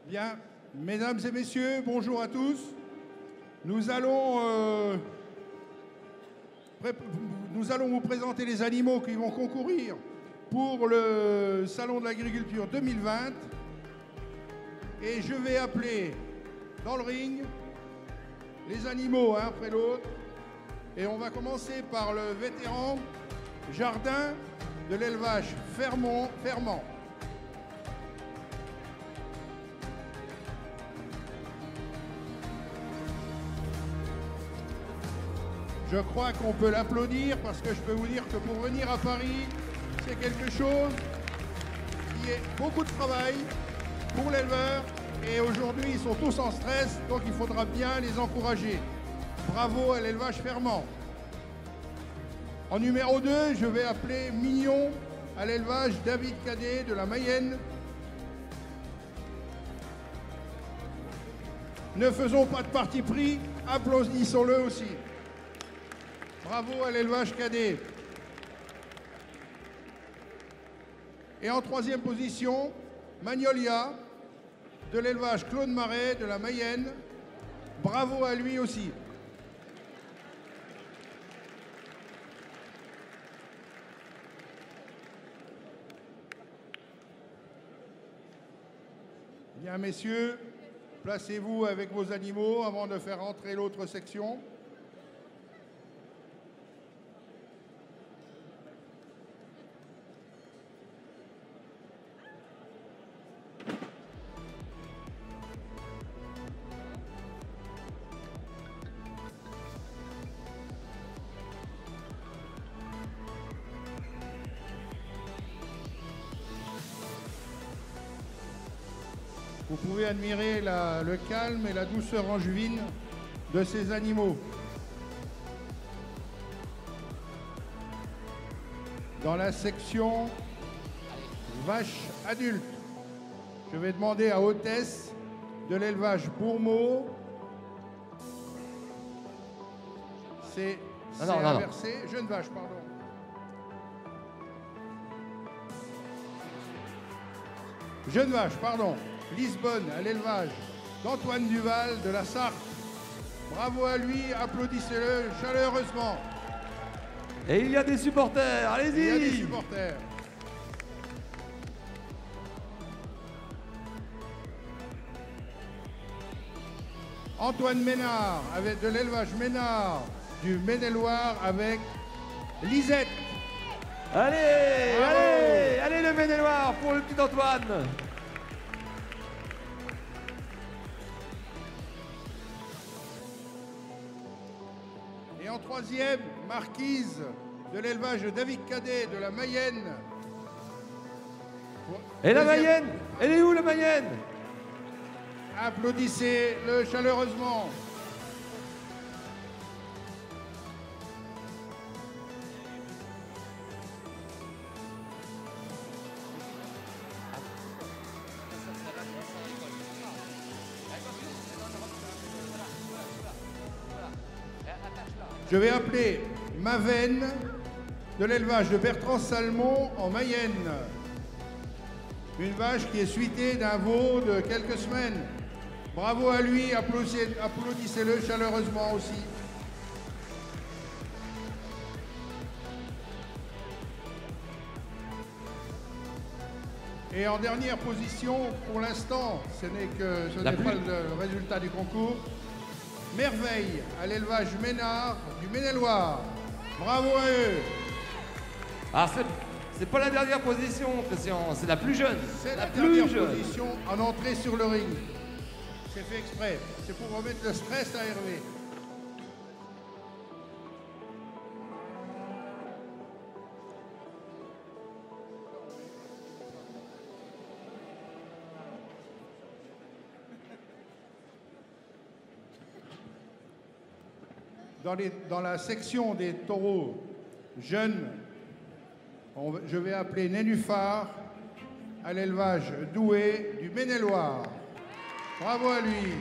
Bien, mesdames et messieurs, bonjour à tous. Nous allons vous présenter les animaux qui vont concourir pour le Salon de l'Agriculture 2020. Et je vais appeler dans le ring les animaux un après l'autre. Et on va commencer par le vétéran Jardin de l'élevage Fermant. Je crois qu'on peut l'applaudir parce que je peux vous dire que pour venir à Paris, c'est quelque chose qui est beaucoup de travail pour l'éleveur. Et aujourd'hui, ils sont tous en stress, donc il faudra bien les encourager. Bravo à l'élevage Fermant. En numéro 2, je vais appeler Mignon à l'élevage David Cadet de la Mayenne. Ne faisons pas de parti pris, applaudissons-le aussi. Bravo à l'élevage Cadet. Et en troisième position, Magnolia de l'élevage Claude Marais de la Mayenne. Bravo à lui aussi. Bien, messieurs, placez-vous avec vos animaux avant de faire entrer l'autre section. Vous pouvez admirer le calme et la douceur angevine de ces animaux. Dans la section vaches adultes, je vais demander à Hôtesse de l'élevage Bourmeau. C'est inversé. Jeune vache, pardon. Jeune vache, pardon. Lisbonne à l'élevage d'Antoine Duval de la Sarthe. Bravo à lui, applaudissez-le chaleureusement. Et il y a des supporters, allez-y. Il y a des supporters. Antoine Ménard avec de l'élevage Ménard du Maine-et-Loire avec Lisette. Allez, allez, allez le Maine-et-Loire pour le petit Antoine. Et en troisième, Marquise de l'élevage David Cadet de la Mayenne. Et la Mayenne, elle est où la Mayenne? Applaudissez-le chaleureusement. Je vais appeler Mavenne de l'élevage de Bertrand Salmon en Mayenne. Une vache qui est suitée d'un veau de quelques semaines. Bravo à lui, applaudissez-le chaleureusement aussi. Et en dernière position, pour l'instant, ce n'est pas le résultat du concours, Merveille à l'élevage Ménard du Maine-et-Loire. Bravo à eux. Ah, c'est pas la dernière position, Christian, c'est la plus jeune. C'est la dernière position en entrée sur le ring. C'est fait exprès. C'est pour remettre le stress à Hervé. Dans la section des taureaux jeunes, je vais appeler Nénuphar à l'élevage Douai du Maine-et-Loire. Bravo à lui.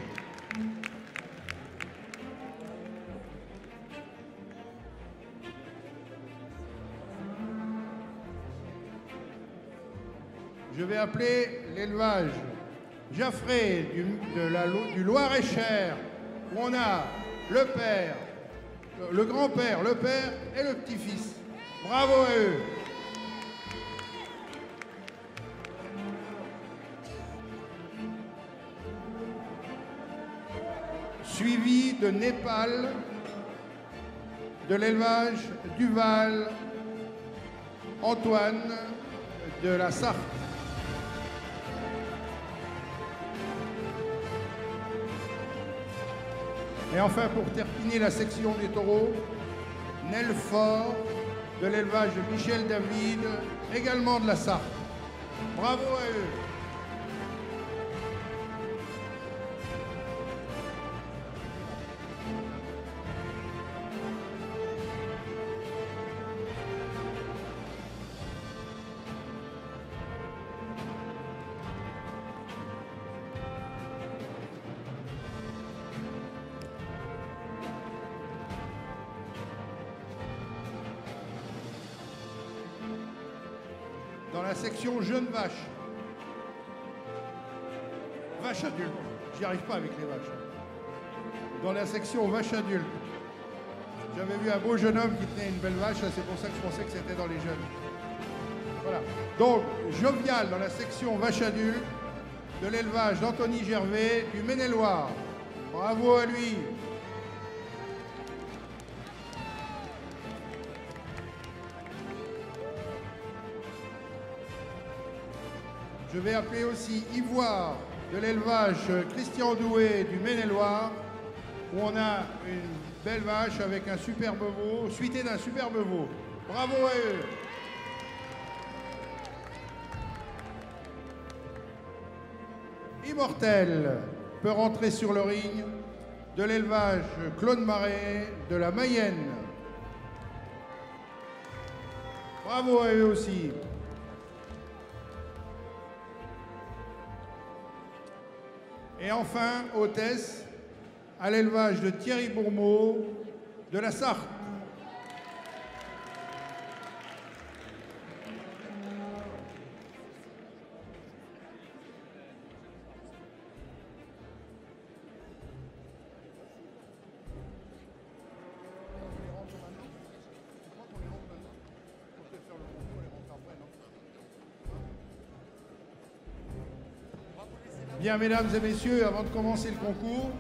Je vais appeler l'élevage Jaffré du Loir-et-Cher, où on a le père, le grand-père, le père et le petit-fils. Bravo à eux. Suivi de Népal, de l'élevage Duval, Antoine, de la Sarthe. Et enfin, pour terminer la section des taureaux, Nelfort, de l'élevage de Michel David, également de la Sarthe. Bravo à eux. Dans la section jeunes vaches, vaches adultes, j'y arrive pas avec les vaches. Dans la section vaches adultes, j'avais vu un beau jeune homme qui tenait une belle vache, c'est pour ça que je pensais que c'était dans les jeunes. Voilà. Donc, Jovial dans la section vaches adultes, de l'élevage d'Anthony Gervais, du Maine-et-Loire. Bravo à lui. Je vais appeler aussi Ivoire de l'élevage Christian Doué du Maine-et-Loire, où on a une belle vache avec un superbe veau, suité d'un superbe veau. Bravo à eux. Immortel peut rentrer sur le ring de l'élevage Claude Marais de la Mayenne. Bravo à eux aussi. Et enfin, hôtesse, à l'élevage de Thierry Bourmeau, de la Sarthe. Bien, mesdames et messieurs, avant de commencer le concours,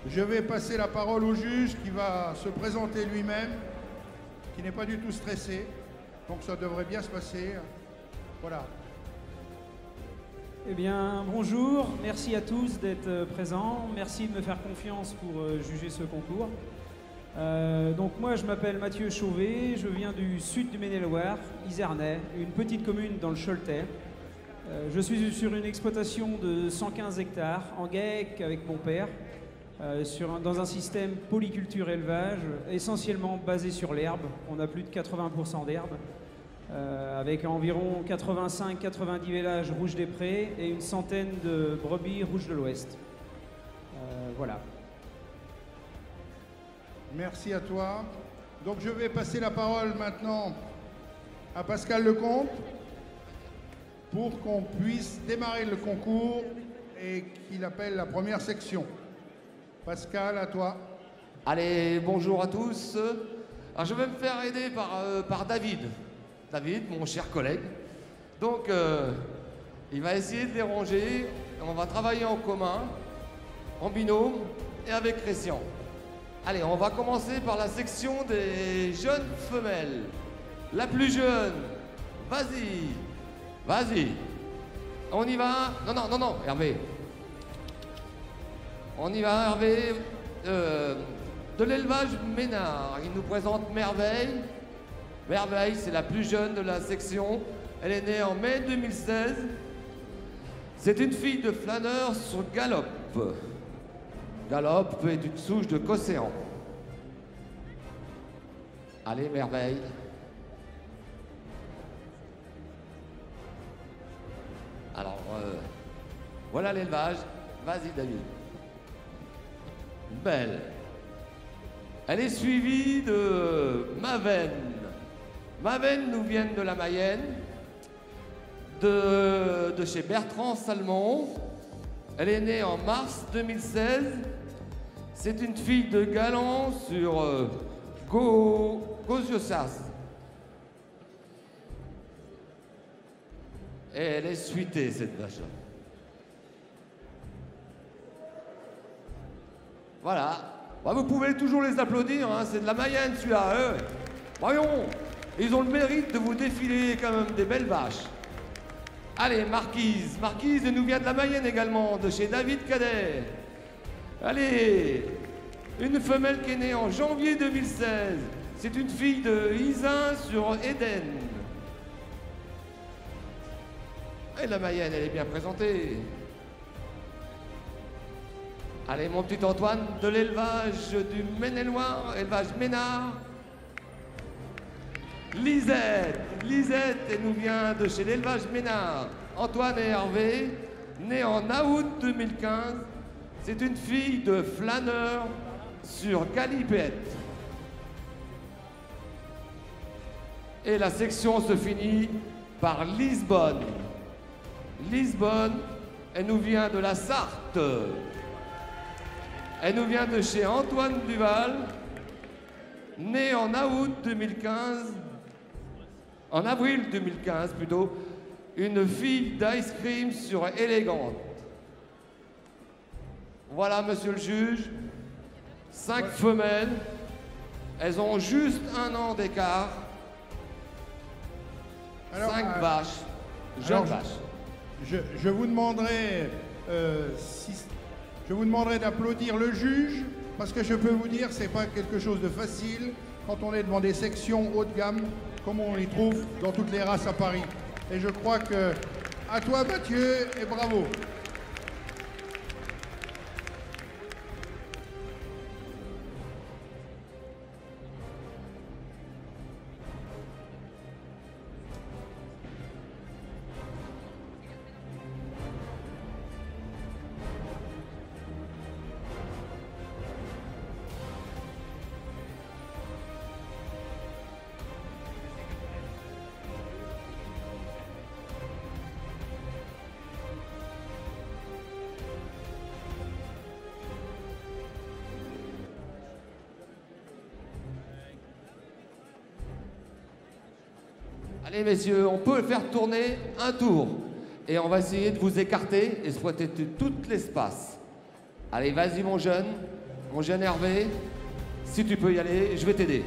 je vais passer la parole au juge qui va se présenter lui-même, qui n'est pas du tout stressé, donc ça devrait bien se passer. Voilà. Eh bien, bonjour, merci à tous d'être présents, merci de me faire confiance pour juger ce concours. Donc moi, je m'appelle Mathieu Chauvet, je viens du sud du Maine-et-Loire, Izernay, une petite commune dans le Choletais. Je suis sur une exploitation de 115 hectares en GAEC avec mon père, dans un système polyculture élevage, essentiellement basé sur l'herbe. On a plus de 80% d'herbe, avec environ 85-90 vélages rouges des prés et une centaine de brebis rouges de l'Ouest. Voilà. Merci à toi. Donc je vais passer la parole maintenant à Pascal Lecomte, pour qu'on puisse démarrer le concours et qu'il appelle la première section. Pascal, à toi. Allez, bonjour à tous. Alors, je vais me faire aider par David. David, mon cher collègue. Donc, il va essayer de les ranger. On va travailler en commun, en binôme et avec Christian. Allez, on va commencer par la section des jeunes femelles. La plus jeune, vas-y. Vas-y, on y va. Non, Hervé. On y va, Hervé. De l'élevage Ménard, il nous présente Merveille. Merveille, c'est la plus jeune de la section. Elle est née en mai 2016. C'est une fille de flâneur sur Galop. Galop est une souche de Cocéan. Allez, Merveille. Alors, voilà l'élevage. Vas-y, David. Belle. Elle est suivie de Maven. Maven nous vient de la Mayenne, de chez Bertrand Salmon. Elle est née en mars 2016. C'est une fille de galant sur Gosiosas. Et elle est suitée, cette vache-là. Voilà. Bah, vous pouvez toujours les applaudir, hein. C'est de la Mayenne, celui-là. Voyons, ils ont le mérite de vous défiler quand même des belles vaches. Allez, Marquise. Marquise nous vient de la Mayenne également, de chez David Cadet. Allez, une femelle qui est née en janvier 2016. C'est une fille de Isin sur Éden. Et la Mayenne, elle est bien présentée. Allez, mon petit Antoine, de l'élevage du Maine-et-Loire, élevage Ménard. Lisette, elle nous vient de chez l'élevage Ménard. Antoine et Hervé, née en août 2015. C'est une fille de flâneur sur Galipette. Et la section se finit par Lisbonne. Lisbonne, elle nous vient de la Sarthe. Elle nous vient de chez Antoine Duval, née en août 2015, en avril 2015 plutôt, une fille d'ice cream sur Élégante. Voilà, monsieur le juge, 5 femelles, elles ont juste 1 an d'écart, 5 vaches, jeunes vaches. Je vous demanderai d'applaudir le juge, parce que je peux vous dire, c'est pas quelque chose de facile quand on est devant des sections haut de gamme, comme on les trouve dans toutes les races à Paris. Et je crois que, à toi Mathieu, et bravo. Allez messieurs, on peut faire tourner un tour. Et on va essayer de vous écarter et exploiter tout l'espace. Allez, vas-y mon jeune Hervé. Si tu peux y aller, je vais t'aider.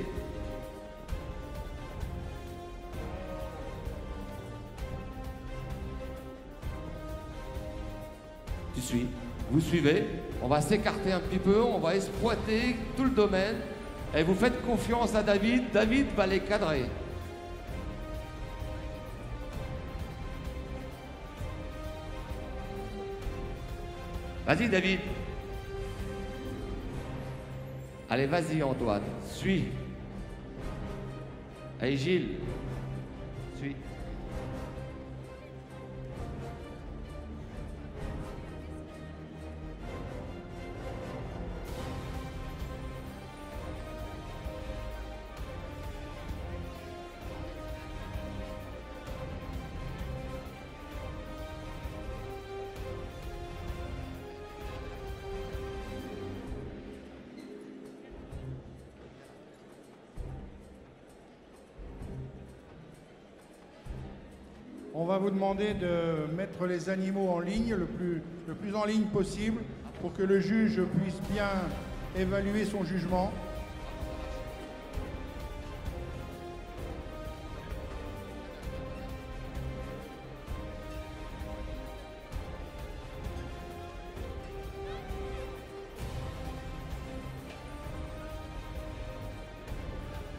Tu suis, vous suivez. On va s'écarter un petit peu, on va exploiter tout le domaine. Et vous faites confiance à David. David va les cadrer. Vas-y, David. Allez, vas-y, Antoine. Suis. Allez, Gilles. Suis. On va vous demander de mettre les animaux en ligne, le plus en ligne possible, pour que le juge puisse bien évaluer son jugement.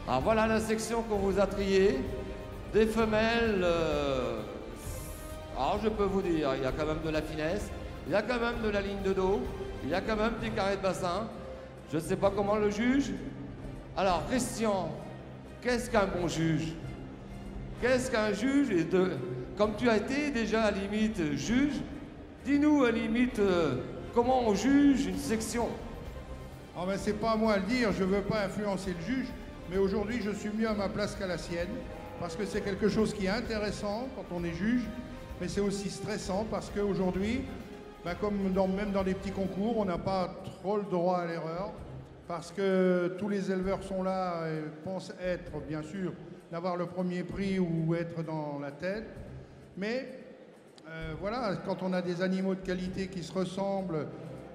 Alors voilà la section qu'on vous a triée. Des femelles, alors je peux vous dire, il y a quand même de la finesse, il y a quand même de la ligne de dos, il y a quand même des carrés de bassin. Je ne sais pas comment le juge. Alors Christian, qu'est-ce qu'un bon juge? Qu'est-ce qu'un juge? Et comme tu as été déjà à limite juge, dis-nous à limite comment on juge une section. Ah ben c'est pas à moi à le dire, je ne veux pas influencer le juge, mais aujourd'hui je suis mieux à ma place qu'à la sienne. Parce que c'est quelque chose qui est intéressant quand on est juge, mais c'est aussi stressant parce qu'aujourd'hui, comme même dans les petits concours, on n'a pas trop le droit à l'erreur parce que tous les éleveurs sont là et pensent être, bien sûr, d'avoir le premier prix ou être dans la tête. Mais voilà, quand on a des animaux de qualité qui se ressemblent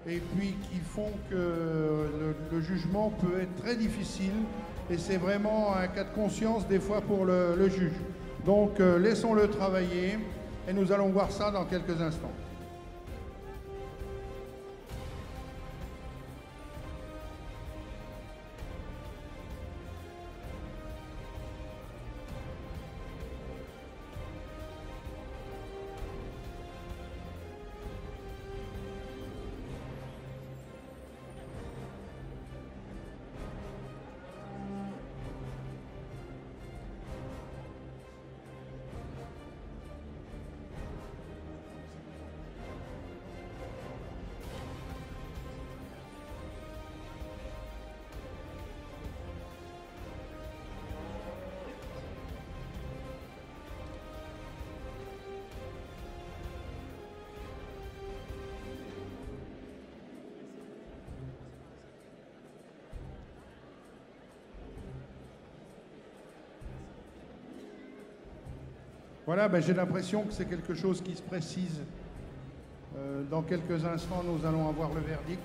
et puis qui font que le jugement peut être très difficile et c'est vraiment un cas de conscience des fois pour le juge. Donc laissons-le travailler et nous allons voir ça dans quelques instants. Voilà, j'ai l'impression que c'est quelque chose qui se précise. Dans quelques instants, nous allons avoir le verdict.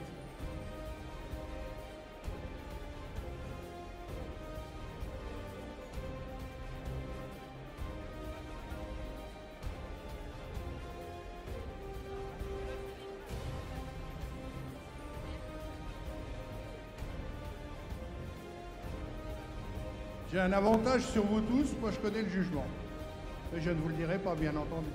J'ai un avantage sur vous tous, moi je connais le jugement. Mais je ne vous le dirai pas, bien entendu.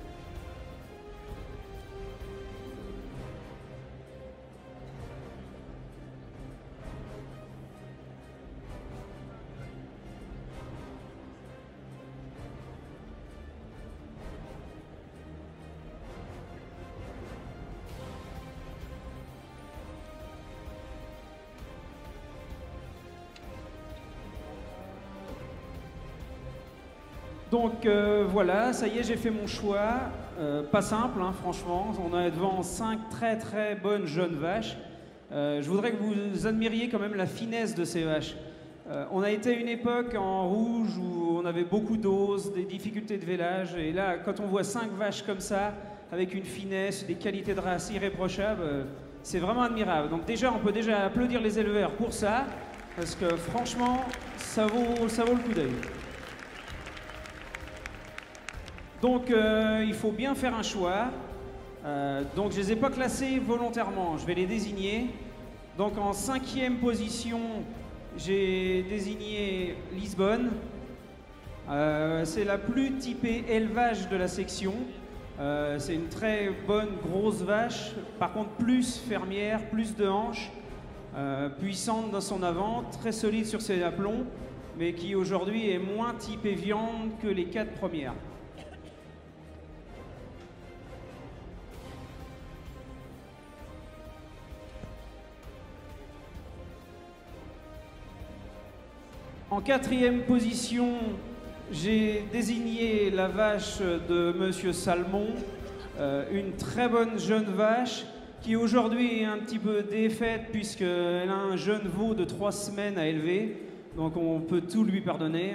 Donc voilà, ça y est, j'ai fait mon choix. Pas simple, hein, franchement. On est devant 5 très très bonnes jeunes vaches. Je voudrais que vous admiriez quand même la finesse de ces vaches. On a été à une époque en rouge où on avait beaucoup d'os, des difficultés de vélage. Et là, quand on voit 5 vaches comme ça, avec une finesse, des qualités de race irréprochables, c'est vraiment admirable. Donc déjà, on peut déjà applaudir les éleveurs pour ça, parce que franchement, ça vaut le coup d'œil. Donc il faut bien faire un choix. Donc je ne les ai pas classés volontairement, je vais les désigner. Donc en 5e position, j'ai désigné Lisbonne. C'est la plus typée élevage de la section. C'est une très bonne grosse vache, par contre plus fermière, plus de hanches, puissante dans son avant, très solide sur ses aplombs, mais qui aujourd'hui est moins typée viande que les 4 premières. En 4e position, j'ai désigné la vache de Monsieur Salmon, une très bonne jeune vache qui aujourd'hui est un petit peu défaite puisqu'elle a un jeune veau de 3 semaines à élever, donc on peut tout lui pardonner.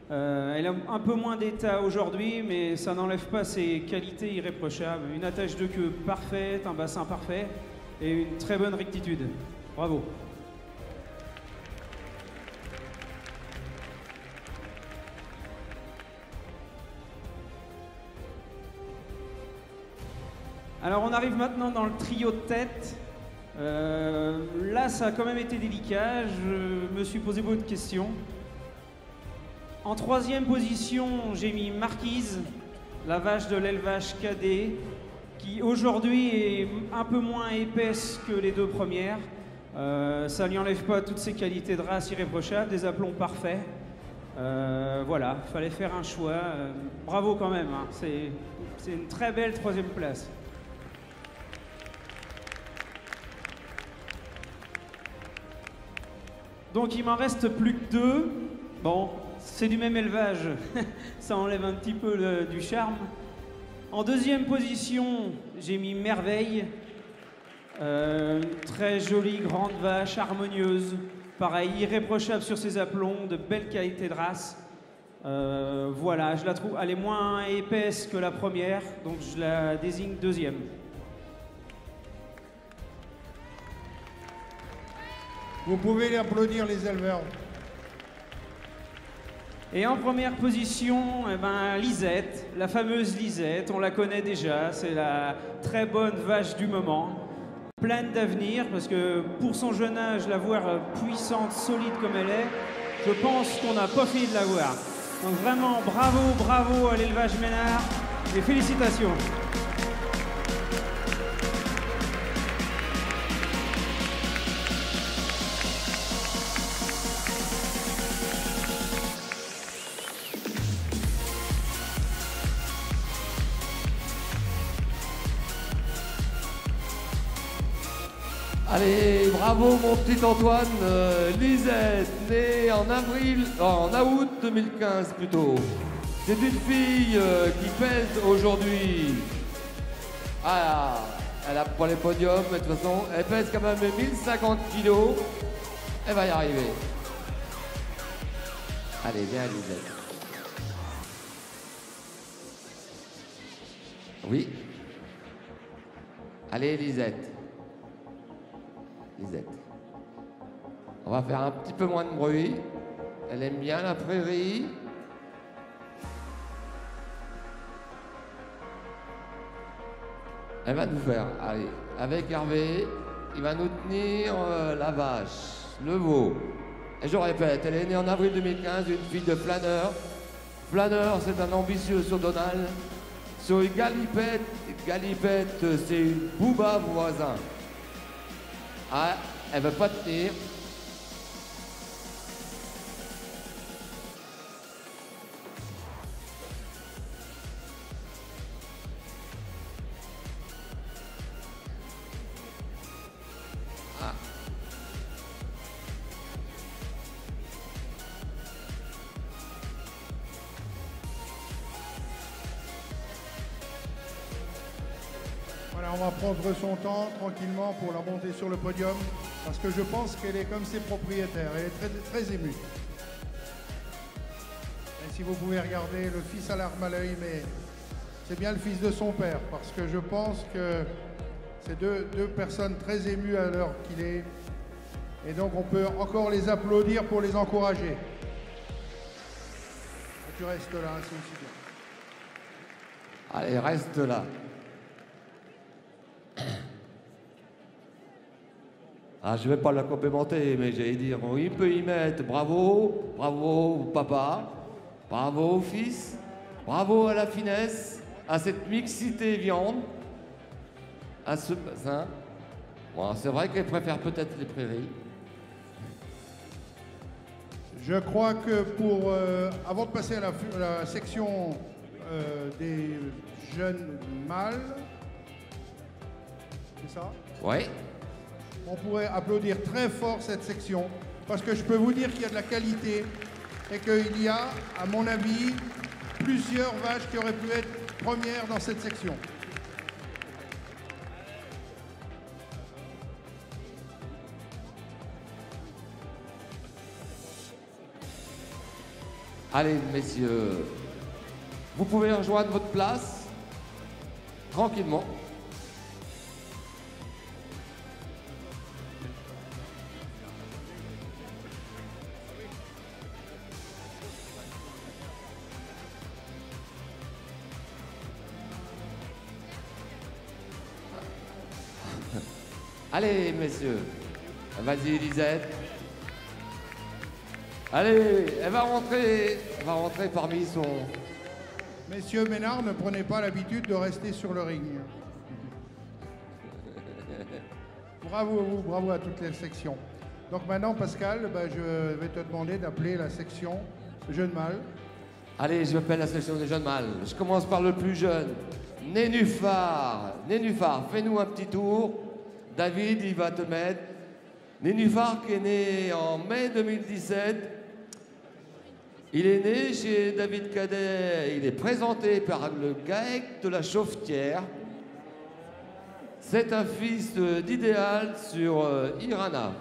Elle a un peu moins d'état aujourd'hui, mais ça n'enlève pas ses qualités irréprochables. Une attache de queue parfaite, un bassin parfait et une très bonne rectitude. Bravo. Alors on arrive maintenant dans le trio de tête. Là ça a quand même été délicat, je me suis posé beaucoup de questions. En 3e position, j'ai mis Marquise, la vache de l'élevage cadet, qui aujourd'hui est un peu moins épaisse que les 2 premières. Ça ne lui enlève pas toutes ses qualités de race irréprochables, des aplombs parfaits. Voilà, fallait faire un choix. Bravo quand même, hein. C'est une très belle 3e place. Donc il m'en reste plus que 2. Bon, c'est du même élevage, ça enlève un petit peu du charme. En 2e position, j'ai mis Merveille, Une très jolie grande vache, harmonieuse. Pareil, irréprochable sur ses aplombs, de belle qualité de race. Voilà, je la trouve, elle est moins épaisse que la première, donc je la désigne deuxième. Vous pouvez applaudir les éleveurs. Et en première position, eh ben, Lisette, la fameuse Lisette, on la connaît déjà, c'est la très bonne vache du moment, pleine d'avenir, parce que pour son jeune âge, la voir puissante, solide comme elle est, je pense qu'on n'a pas fini de la voir. Donc vraiment, bravo, bravo à l'élevage Ménard, et félicitations. Allez, bravo mon petit Antoine. Lisette, née en août 2015 plutôt. C'est une fille qui pèse aujourd'hui. Ah, elle a pas les podiums, mais de toute façon, elle pèse quand même 1050 kilos. Elle va y arriver. Allez, viens Lisette. Oui. Allez Lisette. Lisette. On va faire un petit peu moins de bruit. Elle aime bien la prairie. Elle va nous faire, allez, avec Hervé, il va nous tenir la vache, le veau. Et je répète, elle est née en avril 2015, une fille de Planeur. Planeur, c'est un ambitieux sodonal. Sur une galipette, c'est une bouba voisin. Ah, elle veut pas tenir. Ah. Voilà, on va prendre son temps tranquillement pour la monter sur le podium parce que je pense qu'elle est comme ses propriétaires. Elle est très, très émue. Et si vous pouvez regarder, le fils a l'arme à l'œil, mais c'est bien le fils de son père parce que je pense que c'est deux personnes très émues à l'heure qu'il est. Et donc on peut encore les applaudir pour les encourager. Et tu restes là, c'est aussi bien. Allez, reste là. Ah, je ne vais pas la complémenter, mais j'allais dire, il peut y mettre bravo, bravo papa, bravo fils, bravo à la finesse, à cette mixité viande, à ce bassin. Bon, c'est vrai qu'elle préfère peut-être les prairies. Je crois que pour, avant de passer à la section des jeunes mâles, c'est ça? Oui. On pourrait applaudir très fort cette section parce que je peux vous dire qu'il y a de la qualité et qu'il y a, à mon avis, plusieurs vaches qui auraient pu être premières dans cette section. Allez, messieurs, vous pouvez rejoindre votre place tranquillement. Allez, messieurs. Vas-y, Lisette. Allez, elle va rentrer parmi son... Messieurs Ménard, ne prenez pas l'habitude de rester sur le ring. Bravo à vous, bravo à toutes les sections. Donc maintenant, Pascal, je vais te demander d'appeler la section jeune mâle. Allez, je m'appelle la section des jeunes mâles. Je commence par le plus jeune. Nénuphar. Nénuphar, fais-nous un petit tour. David, il va te mettre. Nénuphar qui est né en mai 2017. Il est né chez David Cadet. Il est présenté par le GAEC de la Chaufetière. C'est un fils d'Idéal sur Irana.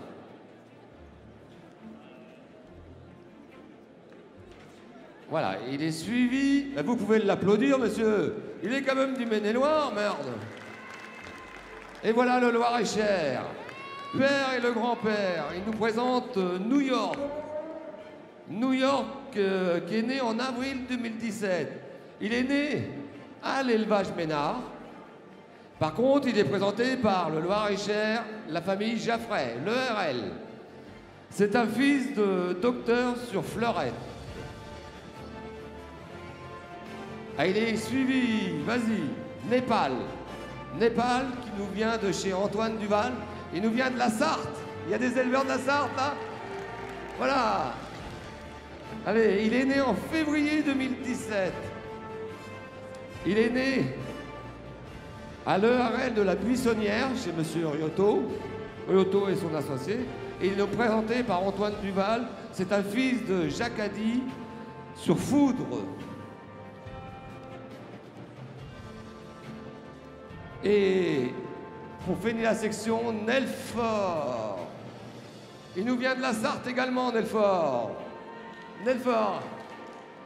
Voilà, il est suivi. Ben, vous pouvez l'applaudir, monsieur. Il est quand même du Maine-et-Loire, merde. Et voilà le Loir-et-Cher. Père et le grand-père. Il nous présente New York. New York, qui est né en avril 2017. Il est né à l'élevage Ménard. Par contre, il est présenté par le Loir-et-Cher, la famille Jaffray, l'ERL. C'est un fils de docteur sur Fleurette. Ah, il est suivi, vas-y, Népal. Népal qui nous vient de chez Antoine Duval. Il nous vient de la Sarthe. Il y a des éleveurs de la Sarthe, là. Voilà. Allez, il est né en février 2017. Il est né à l'ERL de la Buissonnière, chez M. Riotto. Riotto et son associé. Et il est présenté par Antoine Duval. C'est un fils de Jacques Hady sur Foudre. Et pour finir la section, Nelfort. Il nous vient de la Sarthe également, Nelfort. Nelfort.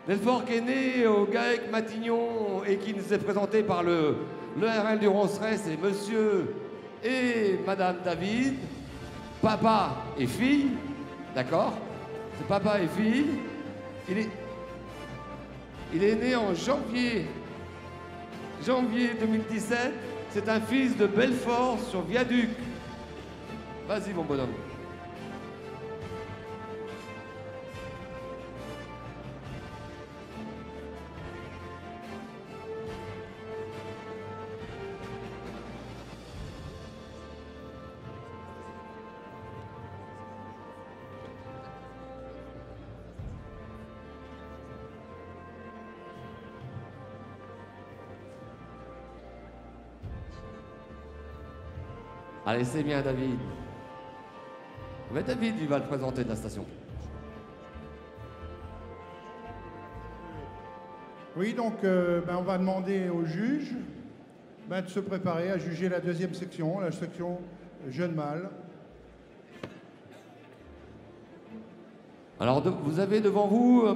Nelfort qui est né au GAEC Matignon et qui nous est présenté par l'ERL du Ronceret, c'est monsieur et madame David, papa et fille, d'accord? C'est papa et fille. Il est né en janvier 2017. C'est un fils de Belfort sur Viaduc. Vas-y, mon bonhomme. Allez, c'est bien, David. Mais David, il va le présenter de la station. Oui, donc on va demander au juge de se préparer à juger la deuxième section, la section jeune mâle. Alors, vous avez devant vous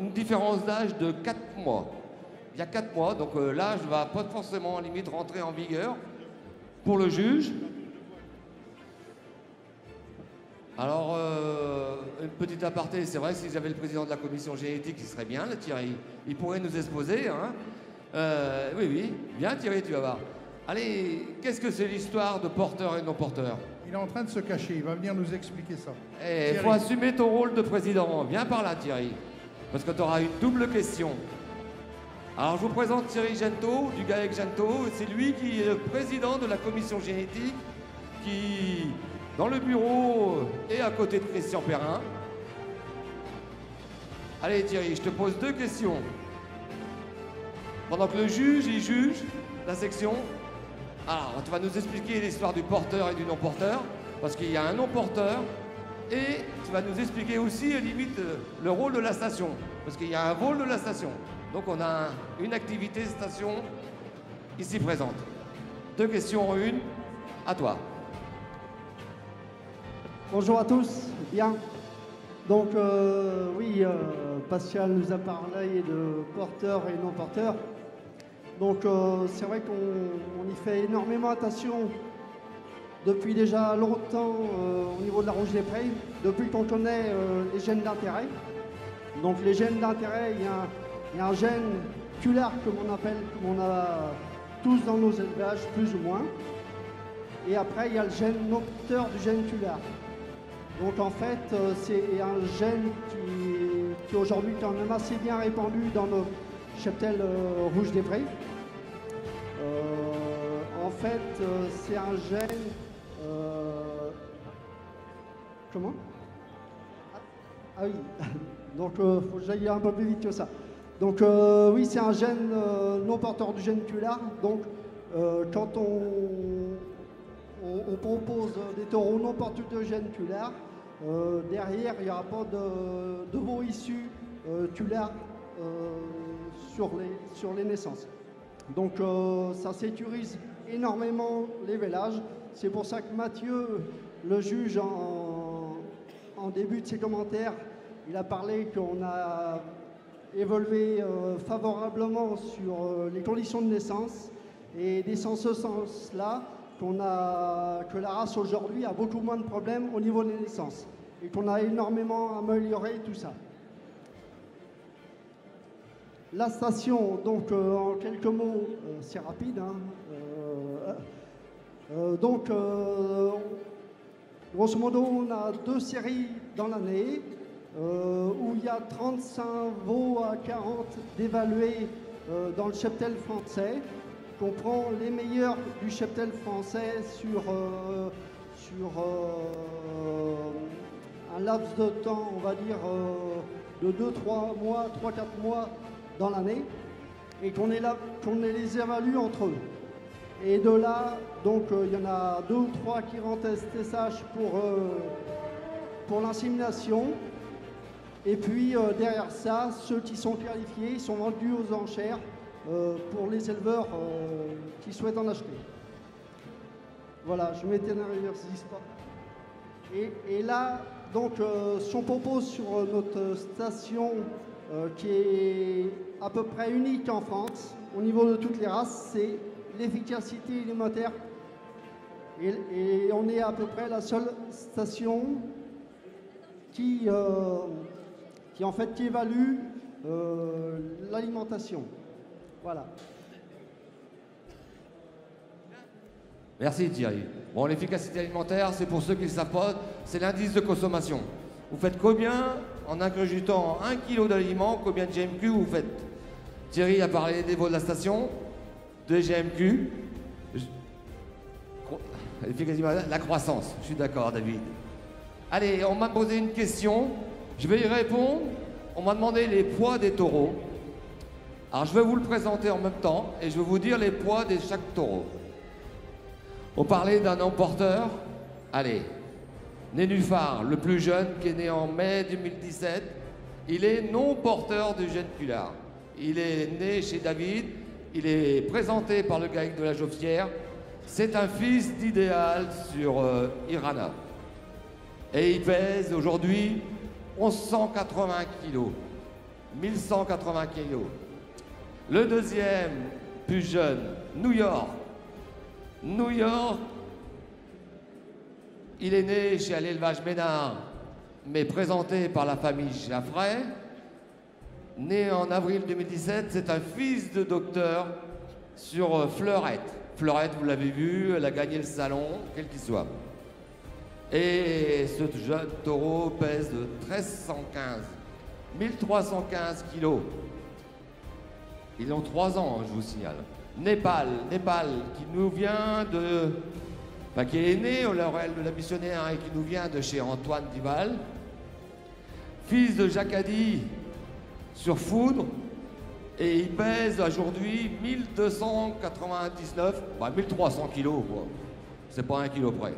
une différence d'âge de 4 mois. Il y a 4 mois, donc l'âge va pas forcément, limite, rentrer en vigueur pour le juge. Alors, une petite aparté, c'est vrai que si j'avais le président de la commission génétique, il serait bien, là, Thierry. Il pourrait nous exposer, hein. Oui, bien Thierry, tu vas voir. Allez, qu'est-ce que c'est l'histoire de porteur et non porteur? Il est en train de se cacher, il va venir nous expliquer ça. Il faut assumer ton rôle de président. Viens par là, Thierry, parce que tu auras une double question. Alors, je vous présente Thierry Gento, du GAEC Gento. C'est lui qui est le président de la commission génétique, qui... dans le bureau et à côté de Christian Perrin. Allez Thierry, je te pose 2 questions. Pendant que le juge, il juge la section. Alors, tu vas nous expliquer l'histoire du porteur et du non-porteur, parce qu'il y a un non-porteur, et tu vas nous expliquer aussi, limite, le rôle de la station, parce qu'il y a un vol de la station. Donc on a une activité station ici présente. 2 questions en une, à toi. Bonjour à tous, bien. Donc oui, Pascal nous a parlé de porteurs et non-porteurs. Donc c'est vrai qu'on y fait énormément attention depuis déjà longtemps au niveau de la Rouge des Prés, depuis qu'on connaît les gènes d'intérêt. Donc les gènes d'intérêt, il y a un gène culaire comme on appelle, comme on a tous dans nos élevages, plus ou moins. Et après, il y a le gène non-porteur du gène culaire. Donc en fait, c'est un gène qui aujourd'hui est quand même assez bien répandu dans nos cheptels rouges des prés. En fait, c'est un gène... comment? Ah oui, donc faut que j'aille un peu plus vite que ça. Donc oui, c'est un gène non porteur du gène culaire. Donc quand on propose des taureaux non porteurs de gène culaire, derrière, il n'y aura pas de veaux issus culaires sur les naissances. Donc ça sécurise énormément les vélages. C'est pour ça que Mathieu, le juge, en début de ses commentaires, il a parlé qu'on a évolué favorablement sur les conditions de naissance. Et c'est dans ce sens-là que la race aujourd'hui a beaucoup moins de problèmes au niveau des naissances. Et qu'on a énormément amélioré tout ça. La station, donc en quelques mots, c'est rapide. Grosso modo, on a 2 séries dans l'année où il y a 35 veaux à 40 d'évalués dans le cheptel français. On prend les meilleurs du cheptel français sur un laps de temps, on va dire, de 2-3 mois, 3-4 mois dans l'année, et qu'on les évalue entre eux. Et de là, donc, il y en a 2 ou 3 qui rentrent STSH pour l'insémination. Et puis, derrière ça, ceux qui sont qualifiés, ils sont vendus aux enchères pour les éleveurs qui souhaitent en acheter. Voilà, je m'éterniserai pas. Et là, donc, ce qu'on propose sur notre station, qui est à peu près unique en France, au niveau de toutes les races, c'est l'efficacité alimentaire. Et on est à peu près la seule station qui en fait, qui évalue l'alimentation. Voilà. Merci Thierry. Bon, l'efficacité alimentaire, c'est pour ceux qui ne le savent pas, c'est l'indice de consommation. Vous faites combien en ingurgitant 1 kg d'aliments, combien de GMQ vous faites? Thierry a parlé des veaux de la station, de GMQ. La croissance, je suis d'accord David. Allez, on m'a posé une question, je vais y répondre. On m'a demandé les poids des taureaux. Alors je vais vous le présenter en même temps et je vais vous dire les poids de chaque taureau. On parlait d'un emporteur. Allez, Nénuphar, le plus jeune, qui est né en mai 2017, il est non porteur du gène Culard. Il est né chez David, il est présenté par le GAEC de la Joffière. C'est un fils d'idéal sur Irana. Et il pèse aujourd'hui 1180 kg. 1180 kg. Le deuxième, plus jeune, New York. New York, il est né chez l'élevage Ménard, mais présenté par la famille Jaffray. Né en avril 2017, c'est un fils de docteur sur Fleurette. Fleurette, vous l'avez vu, elle a gagné le salon, quel qu'il soit. Et ce jeune taureau pèse de 1315 kilos. Ils ont 3 ans, je vous signale. Népal, qui nous vient de... Enfin, qui est né au Laurel de la Missionnaire et qui nous vient de chez Antoine Dival. Fils de Jacadi sur Foudre. Et il pèse aujourd'hui 1299, 1300 kilos, quoi. C'est pas 1 kilo près.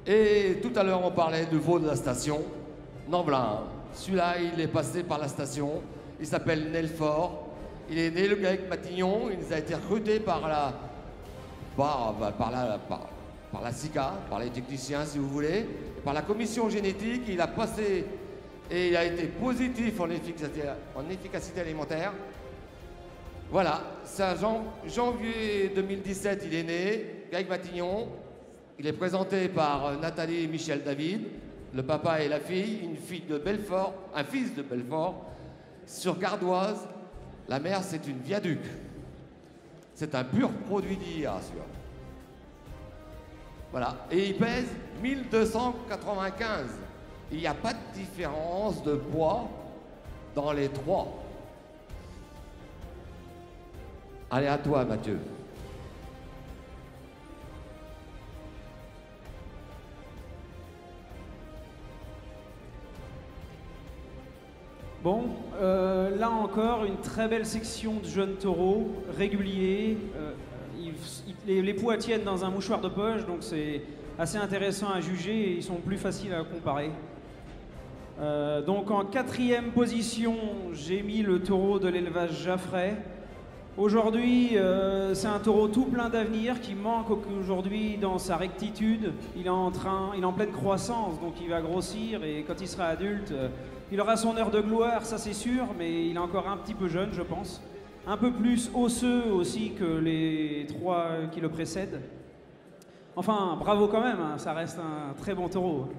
Et tout à l'heure, on parlait du veau de la station, Namblin. Celui-là, il est passé par la station. Il s'appelle Nelfort. Il est né le GAEC Matignon. Il nous a été recruté par la SICA, par les techniciens, si vous voulez, par la commission génétique. Il a passé et il a été positif en efficacité alimentaire. Voilà, c'est un janvier 2017, il est né, GAEC Matignon. Il est présenté par Nathalie et Michel David, le papa et la fille, une fille de Belfort, un fils de Belfort, sur Gardoise. La mère, c'est une viaduc. C'est un pur produit d'IA, celui-là. Voilà, et il pèse 1295. Il n'y a pas de différence de poids dans les 3. Allez, à toi, Mathieu. Bon, là encore, une très belle section de jeunes taureaux, réguliers. Les poids tiennent dans un mouchoir de poche, donc c'est assez intéressant à juger et ils sont plus faciles à comparer. Donc en 4e position, j'ai mis le taureau de l'élevage Jaffray. Aujourd'hui, c'est un taureau tout plein d'avenir qui manque aujourd'hui dans sa rectitude. Il est en pleine croissance, donc il va grossir et quand il sera adulte, il aura son heure de gloire, ça c'est sûr, mais il est encore un petit peu jeune, je pense. Un peu plus osseux aussi que les 3 qui le précèdent. Enfin, bravo quand même, hein, ça reste un très bon taureau.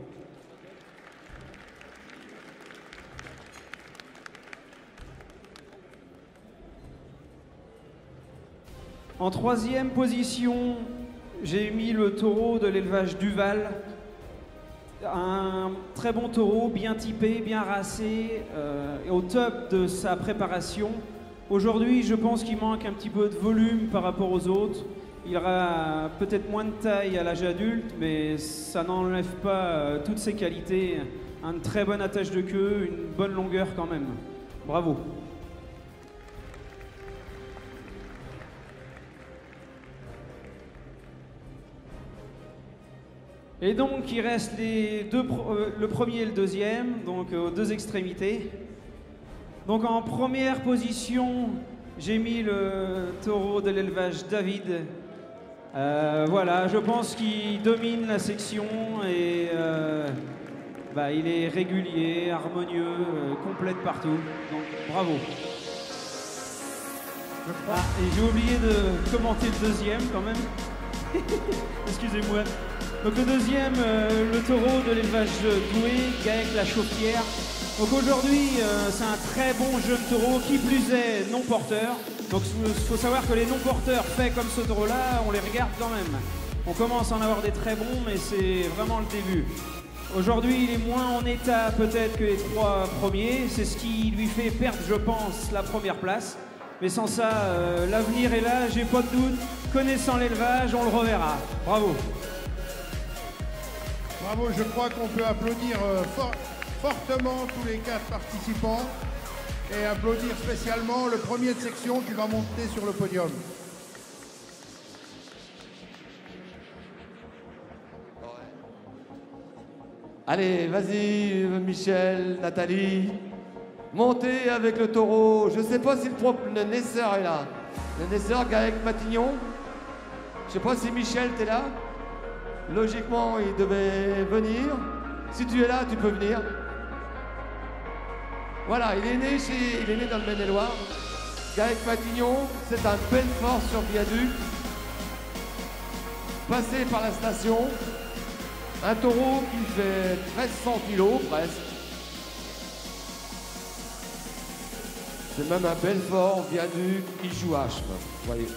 En 3e position, j'ai mis le taureau de l'élevage Duval. Un très bon taureau, bien typé, bien racé, au top de sa préparation. Aujourd'hui, je pense qu'il manque un petit peu de volume par rapport aux autres. Il aura peut-être moins de taille à l'âge adulte, mais ça n'enlève pas toutes ses qualités. Un très bon attache de queue, une bonne longueur quand même. Bravo. Et donc, il reste le premier et le deuxième, donc aux 2 extrémités. Donc, en première position, j'ai mis le taureau de l'élevage David. Voilà, je pense qu'il domine la section et il est régulier, harmonieux, complet de partout. Donc, bravo. Ah, et j'ai oublié de commenter le deuxième quand même. Excusez-moi. Donc le deuxième, le taureau de l'élevage Doué, Gaëc la Chaupière. Donc aujourd'hui, c'est un très bon jeune taureau, qui plus est non porteur. Donc il faut savoir que les non porteurs faits comme ce taureau-là, on les regarde quand même. On commence à en avoir des très bons, mais c'est vraiment le début. Aujourd'hui, il est moins en état peut-être que les 3 premiers. C'est ce qui lui fait perdre, je pense, la première place. Mais sans ça, l'avenir est là, j'ai pas de doute. Connaissant l'élevage, on le reverra. Bravo. Bravo, je crois qu'on peut applaudir fortement tous les 4 participants et applaudir spécialement le premier de section qui va monter sur le podium. Allez, vas-y, Michel, Nathalie. Montez avec le taureau. Je ne sais pas si le naisseur est là. Le naisseur, Gaëc Matignon. Je ne sais pas si Michel, t'es là. Logiquement, il devait venir. Si tu es là, tu peux venir. Voilà, il est né dans le Maine-et-Loire. Gaëc Matignon, c'est un Belfort sur viaduc. Passé par la station. Un taureau qui fait 1300 kilos presque. C'est même un Belfort viaduc qui joue H, vous voyez.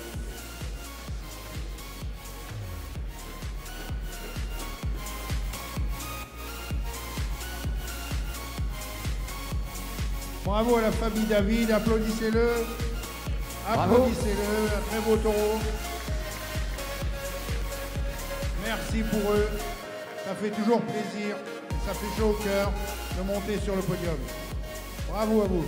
Bravo à la famille David, applaudissez-le. Applaudissez-le, un très beau taureau. Merci pour eux. Ça fait toujours plaisir, et ça fait chaud au cœur de monter sur le podium. Bravo à vous.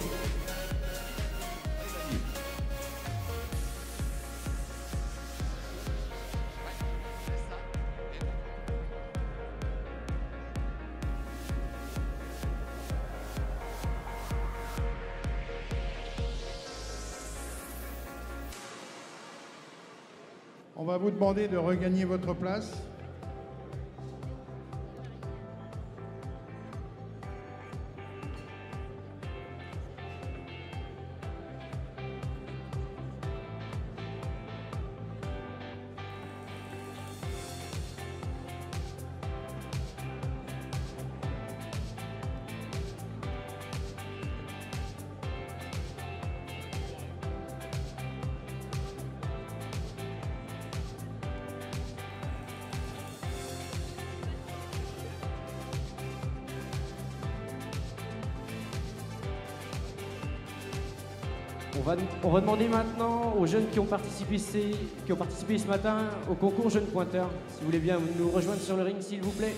On va vous demander de regagner votre place. On va demander maintenant aux jeunes qui ont participé ce matin au concours Jeunes Pointeurs, si vous voulez bien nous rejoindre sur le ring, s'il vous plaît.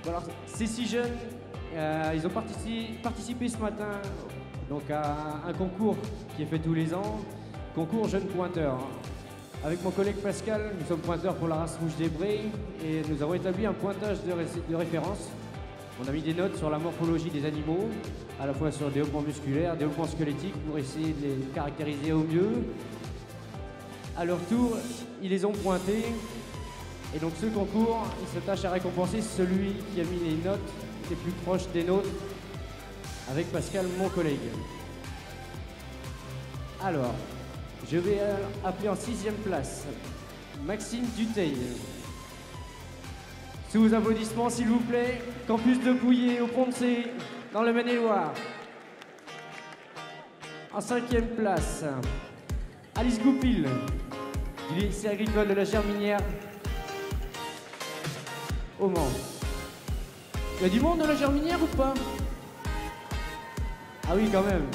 Bon, alors, ces 6 jeunes, ils ont participé ce matin donc, à un concours qui est fait tous les ans, concours jeunes pointeurs. Avec mon collègue Pascal, nous sommes pointeurs pour la race rouge des Brés et nous avons établi un pointage de référence. On a mis des notes sur la morphologie des animaux, à la fois sur le développement musculaire, développement squelettique, pour essayer de les caractériser au mieux. À leur tour, ils les ont pointés. Et donc ce concours, il se tâche à récompenser celui qui a mis les notes les plus proches des nôtres, avec Pascal, mon collègue. Alors, je vais appeler en 6e place Maxime Duteil. Sous vos applaudissements, s'il vous plaît, campus de Pouillé au Pont-de-Cé, dans le Maine-et-Loire. En 5e place, Alice Goupil, du lycée agricole de la Germinière, au Mans. Il y a du monde de la Germinière ou pas? Ah oui, quand même.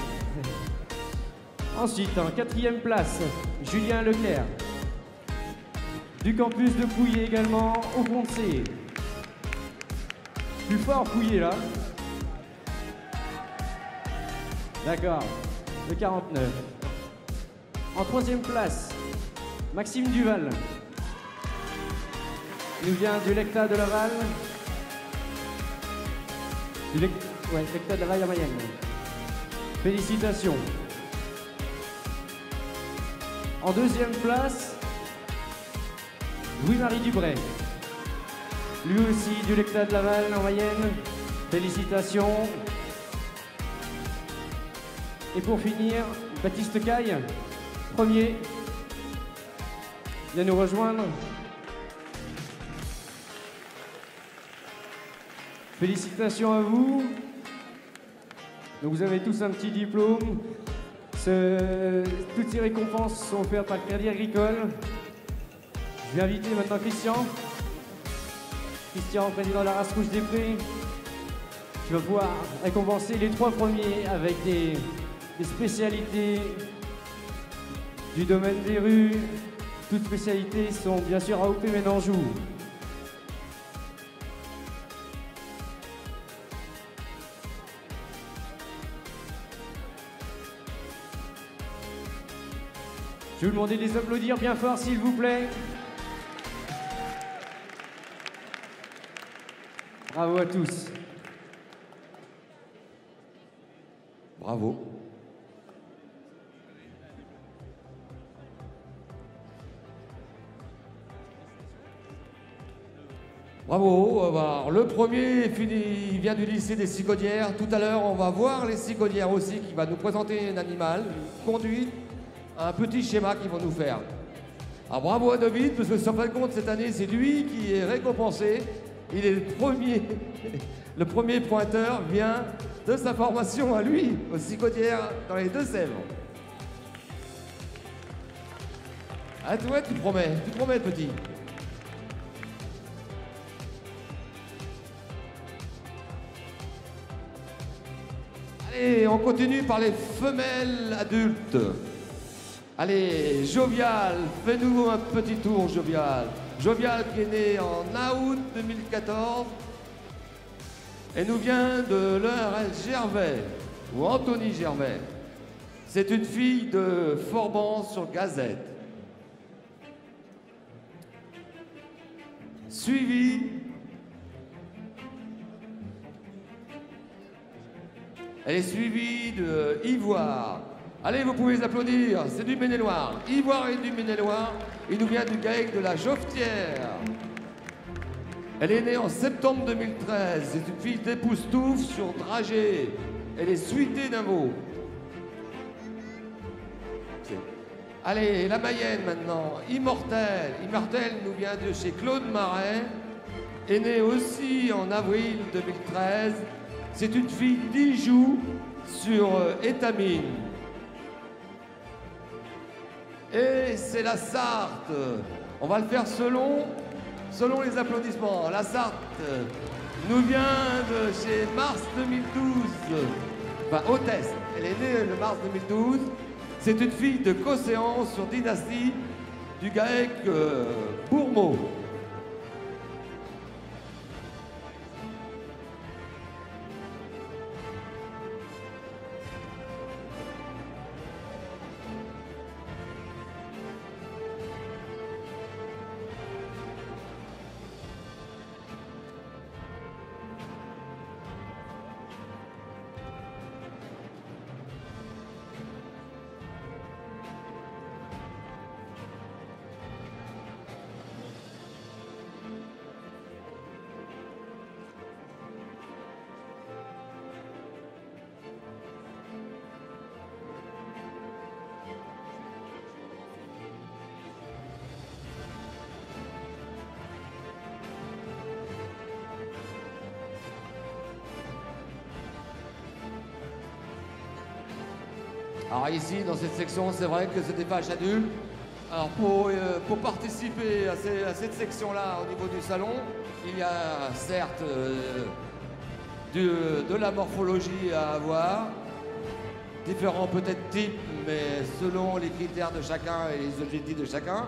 Ensuite, en 4e place, Julien Leclerc, du campus de Pouillé également, au Pont-de-Cé. Plus fort Pouillé là. D'accord, le 49. En 3e place, Maxime Duval. Il nous vient du Lecta de Laval. Lecta de Laval à Mayenne. Félicitations. En 2e place, Louis-Marie Dubray. Lui aussi du Lecta de Laval en Mayenne. Félicitations. Et pour finir, Baptiste Caille, premier, vient nous rejoindre. Félicitations à vous. Donc vous avez tous un petit diplôme. Toutes ces récompenses sont offertes par le Crédit Agricole. Je vais inviter maintenant Christian. Christian, président de la race rouge des Prés. Tu vas pouvoir récompenser les 3 premiers avec des spécialités du domaine des rues. Toutes spécialités sont bien sûr AOP Ménanjou. Je vais vous demander de les applaudir bien fort, s'il vous plaît. Bravo à tous. Bravo. Bravo. Alors, le premier il vient du lycée des Cigaudières. Tout à l'heure, on va voir les Cigaudières aussi, qui va nous présenter un animal, une conduite, un petit schéma qu'ils vont nous faire. Alors bravo à David, parce que sur fin de compte, cette année, c'est lui qui est récompensé. Il est le premier pointeur vient de sa formation à lui, aux Cigaudières, dans les Deux-Sèvres. Ah toi, tu promets, petit. Allez, on continue par les femelles adultes. Allez, Jovial, fais-nous un petit tour, Jovial. Jovial qui est né en août 2014 et nous vient de l'ERL Gervais, ou Anthony Gervais. C'est une fille de Forban-sur-Gazette. Suivie elle est suivie de Ivoire. Allez, vous pouvez les applaudir, c'est du Maine-et-Loire. Ivoire est du Maine-et-Loire, il nous vient du GAEC de la Joftière. Elle est née en septembre 2013, c'est une fille d'Époustouffe sur dragée. Elle est suitée d'un veau. Allez, la Mayenne maintenant, Immortel. Immortel nous vient de chez Claude Marais, est née aussi en avril 2013. C'est une fille d'Ijoux sur étamine. Et c'est la Sarthe. On va le faire selon les applaudissements. La Sarthe nous vient de chez mars 2012. Enfin, hôtesse. Elle est née le mars 2012. C'est une fille de Cocéan sur Dynastie du GAEC Bourmeau. Alors ici, dans cette section, c'est vrai que c'est des vaches adultes. Alors pour participer à cette section-là au niveau du salon, il y a certes de la morphologie à avoir, différents peut-être types, mais selon les critères de chacun et les objectifs de chacun.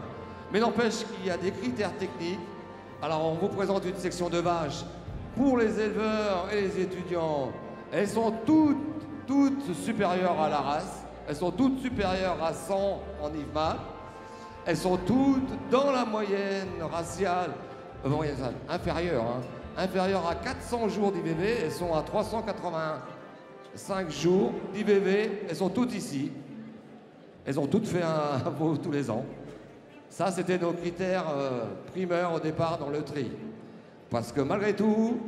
Mais n'empêche qu'il y a des critères techniques. Alors on vous présente une section de vaches pour les éleveurs et les étudiants. Elles sont toutes supérieures à la race. Elles sont toutes supérieures à 100 en IFMAT. Elles sont toutes dans la moyenne raciale, inférieure, hein, inférieure à 400 jours d'IVV. Elles sont à 385 jours d'IVV. Elles sont toutes ici. Elles ont toutes fait un veau tous les ans. Ça, c'était nos critères primeurs au départ dans le tri. Parce que malgré tout,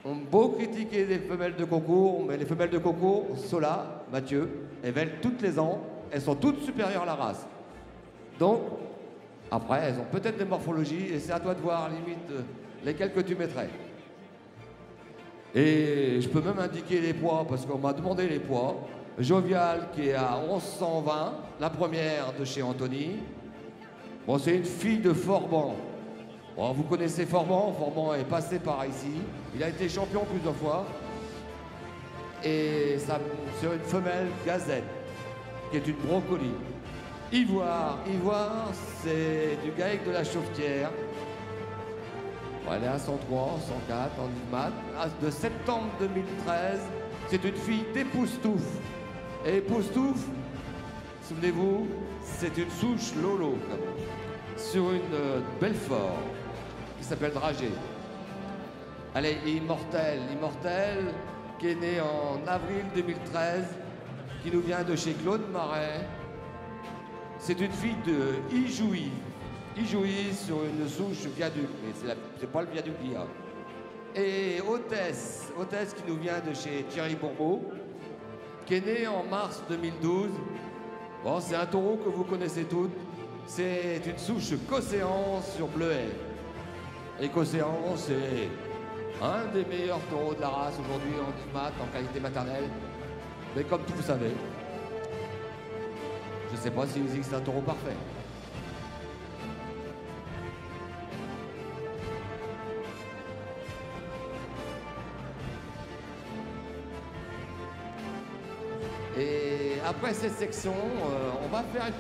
on a beau critiquer les femelles de concours, mais les femelles de concours, ceux-là, Mathieu, elles veulent toutes les ans, elles sont toutes supérieures à la race. Donc, après, elles ont peut-être des morphologies, et c'est à toi de voir, limite, lesquelles que tu mettrais. Et je peux même indiquer les poids, parce qu'on m'a demandé les poids. Jovial, qui est à 1120, la première de chez Anthony. Bon, c'est une fille de Forban. Bon, vous connaissez Forban, Forban est passé par ici. Il a été champion plusieurs fois. Et ça, sur une femelle gazette, qui est une brocoli. Ivoire, c'est du GAEC de la Chaufetière. Bon, elle est à 103, 104 en IFMAT. De septembre 2013, c'est une fille d'Époustouf. Et Époustouf, souvenez-vous, c'est une souche Lolo, sur une Belfort, qui s'appelle Dragé. Elle est immortelle, qui est née en avril 2013, qui nous vient de chez Claude Marais. C'est une fille de Ijouy sur une souche viaduc, mais c'est pas le viaduc qu'il y a. Et Hôtesse qui nous vient de chez Thierry Bourbeau, qui est née en mars 2012. Bon, c'est un taureau que vous connaissez toutes. C'est une souche Cocéan sur bleuet. Et Cocéan, c'est un des meilleurs taureaux de la race aujourd'hui en IFMAT, en qualité maternelle. Mais comme tout vous savez, je ne sais pas s'il existe un taureau parfait. Et après cette section, on va faire une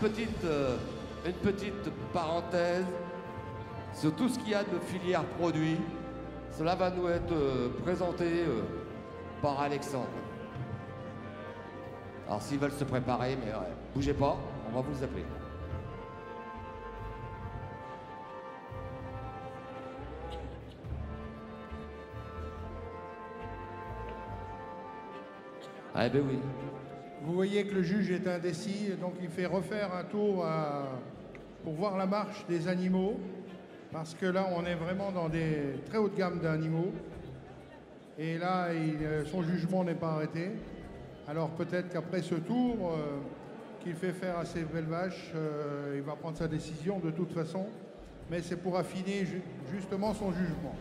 petite parenthèse sur tout ce qu'il y a de filière produit. Cela va nous être présenté par Alexandre. Alors s'ils veulent se préparer, mais bougez pas, on va vous appeler. Ah ben oui. Vous voyez que le juge est indécis, donc il fait refaire un tour pour voir la marche des animaux, parce que là, on est vraiment dans des très hautes gammes d'animaux. Et là, son jugement n'est pas arrêté. Alors peut-être qu'après ce tour qu'il fait faire à ces belles vaches, il va prendre sa décision de toute façon, mais c'est pour affiner justement son jugement.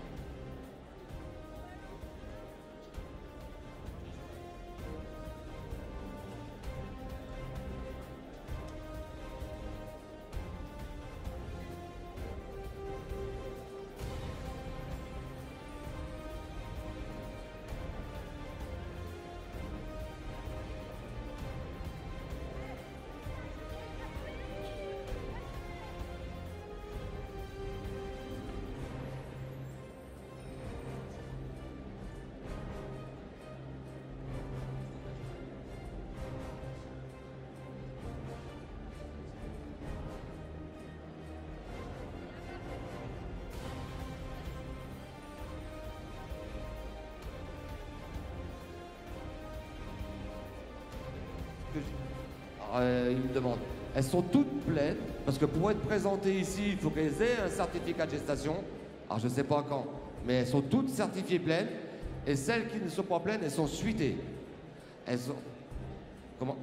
Il me demande, elles sont toutes pleines, parce que pour être présentées ici, il faut qu'elles aient un certificat de gestation. Alors je ne sais pas quand, mais elles sont toutes certifiées pleines, et celles qui ne sont pas pleines, elles sont suitées. Elles sont... Comment?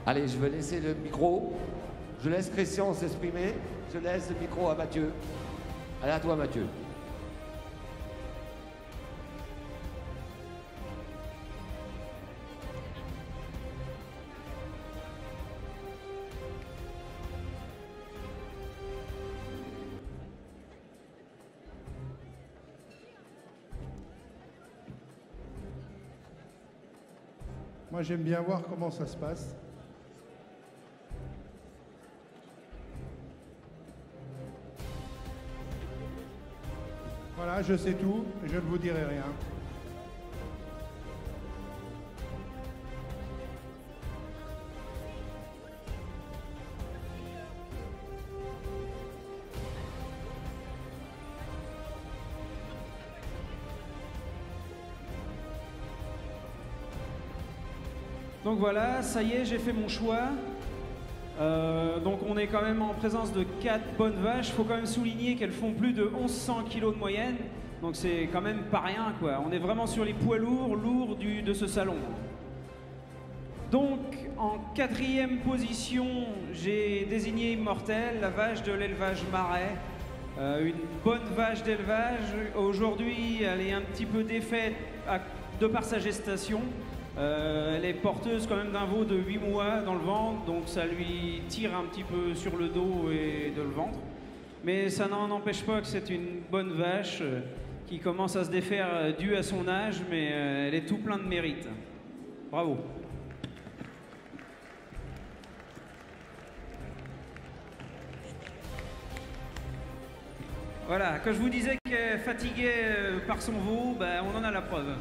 Allez, je vais laisser le micro. Je laisse Christian s'exprimer. Je laisse le micro à Mathieu. Allez, à toi, Mathieu. Moi, j'aime bien voir comment ça se passe. Voilà, je sais tout, et je ne vous dirai rien. Donc voilà, ça y est, j'ai fait mon choix. Donc on est quand même en présence de 4 bonnes vaches. Il faut quand même souligner qu'elles font plus de 1100 kg de moyenne. Donc c'est quand même pas rien, quoi. On est vraiment sur les poids lourds de ce salon. Donc en 4e position, j'ai désigné Immortel, la vache de l'élevage Marais. Une bonne vache d'élevage. Aujourd'hui, elle est un petit peu défaite de par sa gestation. Elle est porteuse quand même d'un veau de 8 mois dans le ventre, donc ça lui tire un petit peu sur le dos et de le ventre. Mais ça n'en empêche pas que c'est une bonne vache qui commence à se défaire dû à son âge, mais elle est tout plein de mérite. Bravo. Voilà, quand je vous disais qu'elle est fatiguée par son veau, ben, on en a la preuve.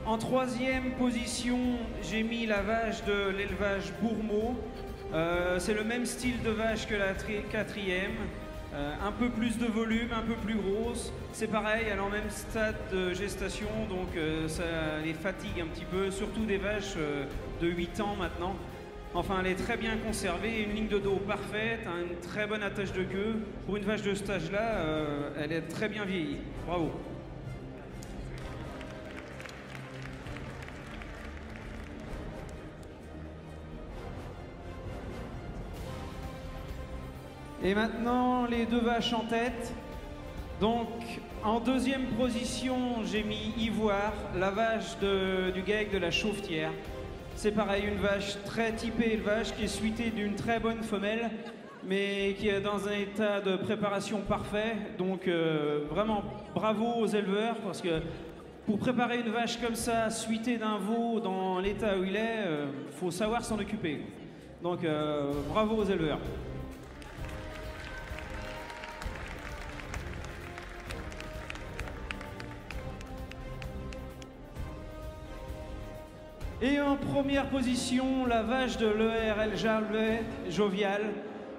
En 3e position, j'ai mis la vache de l'élevage Bourmeau. C'est le même style de vache que la 4e. Un peu plus de volume, un peu plus grosse. C'est pareil, elle est en même stade de gestation, donc ça les fatigue un petit peu, surtout des vaches de 8 ans maintenant. Enfin, elle est très bien conservée, une ligne de dos parfaite, une très bonne attache de queue. Pour une vache de cet âge-là, elle est très bien vieillie. Bravo. Et maintenant, les 2 vaches en tête. Donc, en 2e position, j'ai mis Ivoire, la vache du GAEC de la Chauffetière. C'est pareil, une vache très typée élevage qui est suitée d'une très bonne femelle, mais qui est dans un état de préparation parfait. Donc, vraiment, bravo aux éleveurs, parce que pour préparer une vache comme ça, suitée d'un veau dans l'état où il est, faut savoir s'en occuper. Donc, bravo aux éleveurs. Et en première position, la vache de l'ERL Jarlet, Jovial.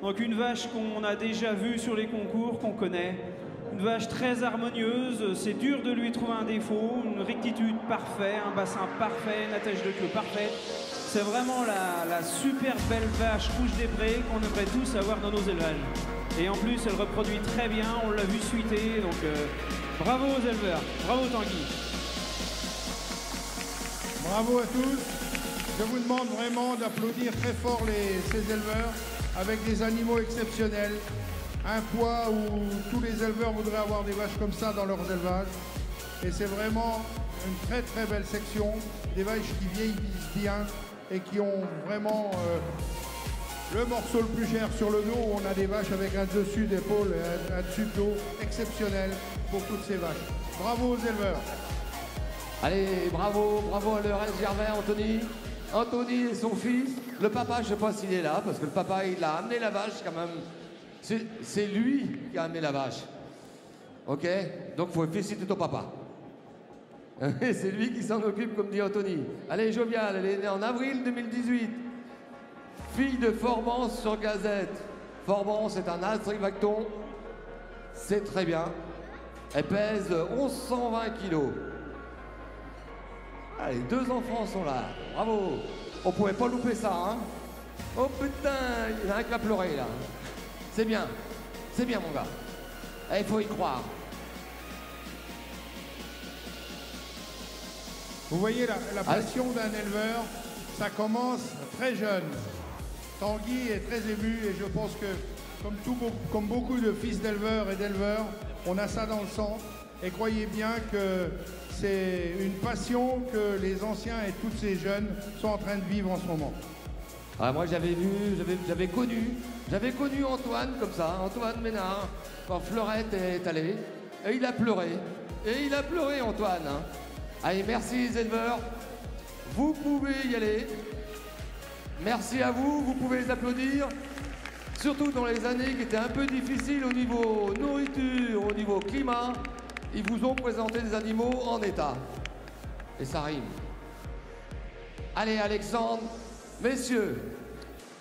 Donc une vache qu'on a déjà vue sur les concours, qu'on connaît. Une vache très harmonieuse, c'est dur de lui trouver un défaut, une rectitude parfaite, un bassin parfait, une attache de queue parfaite. C'est vraiment la super belle vache rouge des prés qu'on aimerait tous avoir dans nos élevages. Et en plus, elle reproduit très bien, on l'a vu suiter, donc bravo aux éleveurs, bravo Tanguy. Bravo à tous. Je vous demande vraiment d'applaudir très fort ces éleveurs avec des animaux exceptionnels. Un poids où tous les éleveurs voudraient avoir des vaches comme ça dans leurs élevages. Et c'est vraiment une très très belle section. Des vaches qui vieillissent bien et qui ont vraiment le morceau le plus cher sur le dos. On a des vaches avec un dessus d'épaule et un dessus de dos exceptionnel pour toutes ces vaches. Bravo aux éleveurs. Allez, bravo à l'ERL Gervais, Anthony. Anthony et son fils. Le papa, je ne sais pas s'il est là, parce que le papa, il a amené la vache quand même. C'est lui qui a amené la vache. Ok? Donc, il faut féliciter ton papa. C'est lui qui s'en occupe, comme dit Anthony. Allez, Jovial, elle est née en avril 2018. Fille de Forbance sur Gazette. Forbance est un astrivacton. C'est très bien. Elle pèse 1120 kilos. Allez, 2 enfants sont là. Bravo. On pouvait pas louper ça, hein. Oh putain, il y en a un qui va pleurer, là. C'est bien. C'est bien, mon gars. Il faut y croire. Vous voyez la passion d'un éleveur ça commence très jeune. Tanguy est très ému et je pense que, comme beaucoup de fils d'éleveurs et d'éleveurs, on a ça dans le sang. Et croyez bien que c'est une passion que les anciens et tous ces jeunes sont en train de vivre en ce moment. Ah, moi j'avais connu Antoine comme ça, Antoine Ménard, quand Fleurette est allé, et il a pleuré. Et il a pleuré, Antoine. Hein. Allez, merci les éleveurs. Vous pouvez y aller. Merci à vous, vous pouvez les applaudir. Surtout dans les années qui étaient un peu difficiles au niveau nourriture, au niveau climat, ils vous ont présenté des animaux en état. Et ça rime. Allez, Alexandre, messieurs,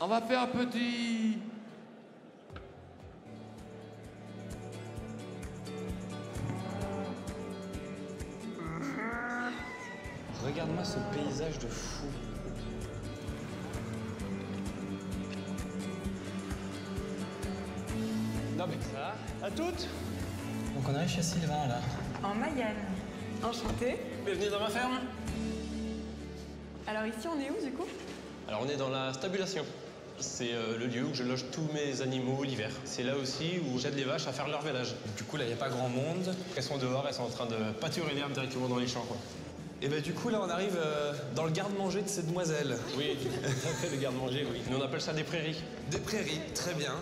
on va faire un petit... Regarde-moi ce paysage de fou. Non mais ça, à toutes. Donc on arrive chez Sylvain là. En Mayenne. Enchanté. Bienvenue dans ma ferme. Alors ici on est où du coup? Alors on est dans la stabulation. C'est le lieu où je loge tous mes animaux l'hiver. C'est là aussi où j'aide les vaches à faire leur vélage. Du coup là il n'y a pas grand monde. Elles sont dehors, elles sont en train de pâturer l'herbe directement dans les champs quoi. Et ben du coup là on arrive dans le garde-manger de ces demoiselles. Oui, tout à fait le garde-manger, oui. Nous on appelle ça des prairies. Des prairies, très bien.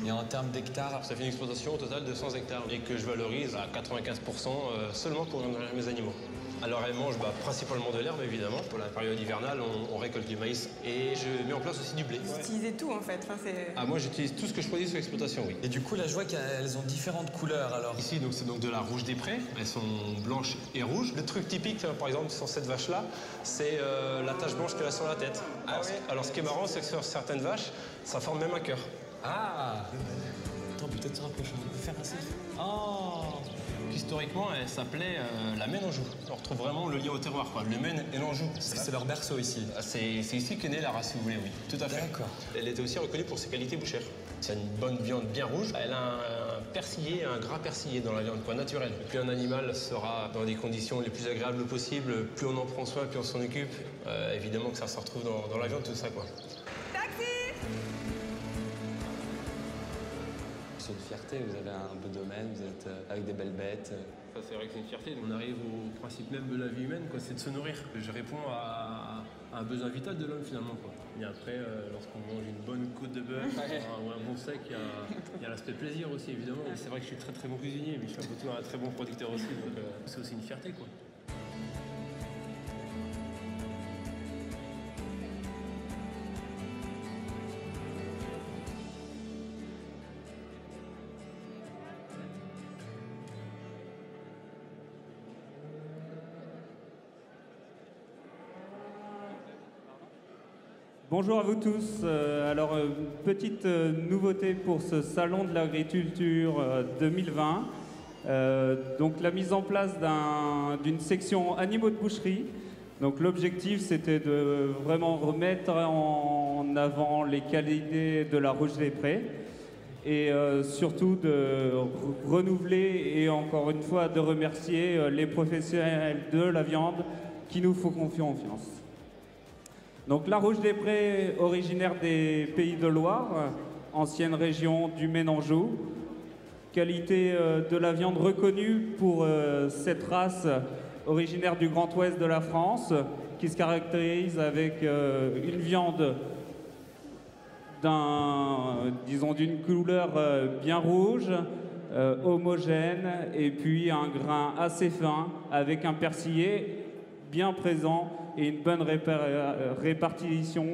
Et en termes d'hectares, ça fait une exploitation au total de 100 hectares et que je valorise à 95% seulement pour nourrir mes animaux. Alors elles mangent principalement de l'herbe évidemment. Pour la période hivernale, on récolte du maïs et je mets en place aussi du blé. Vous utilisez tout en fait. Enfin, ah moi j'utilise tout ce que je produis sur l'exploitation, oui. Et du coup là je vois qu'elles ont différentes couleurs alors. Ici donc c'est donc de la rouge des prés, elles sont blanches et rouges. Le truc typique par exemple sur cette vache là, c'est la tache blanche qu'elle a sur la tête. Ah, alors ce qui est marrant c'est que sur certaines vaches, ça forme même un cœur. Ah. Attends, peut-être se rapprocher, on peut faire un selfie. Oh. Historiquement, elle s'appelait la Maine Anjou. On retrouve vraiment le lien au terroir, quoi. Le Maine et l'Anjou. C'est leur berceau ici. C'est ici qu'est née la race, si vous voulez, oui. Tout à fait. D'accord. Elle était aussi reconnue pour ses qualités bouchères. C'est une bonne viande bien rouge. Elle a un persillé, un gras persillé dans la viande, quoi, naturel. Plus un animal sera dans des conditions les plus agréables possibles, plus on en prend soin, plus on s'en occupe. Évidemment que ça se retrouve dans la viande, tout ça, quoi. C'est une fierté, vous avez un beau domaine, vous êtes avec des belles bêtes. Ça, c'est vrai que c'est une fierté. On arrive au principe même de la vie humaine, quoi, c'est de se nourrir. Je réponds à un besoin vital de l'homme finalement, quoi. Et après, lorsqu'on mange une bonne côte de bœuf ou un bon steak, il y a l'aspect plaisir aussi évidemment. Et c'est vrai que je suis très très bon cuisinier, mais je suis surtout un très bon producteur aussi, donc c'est aussi une fierté, quoi. Bonjour à vous tous. Petite nouveauté pour ce salon de l'agriculture 2020. Donc la mise en place d'une section animaux de boucherie. Donc l'objectif c'était de vraiment remettre en avant les qualités de la Rouge des Prés et surtout de renouveler et encore une fois de remercier les professionnels de la viande qui nous font confiance. Donc la Rouge des Prés, originaire des Pays de Loire, ancienne région du Maine Anjou. Qualité de la viande reconnue pour cette race originaire du Grand Ouest de la France, qui se caractérise avec une viande d'une couleur bien rouge, homogène, et puis un grain assez fin, avec un persillé bien présent et une bonne répartition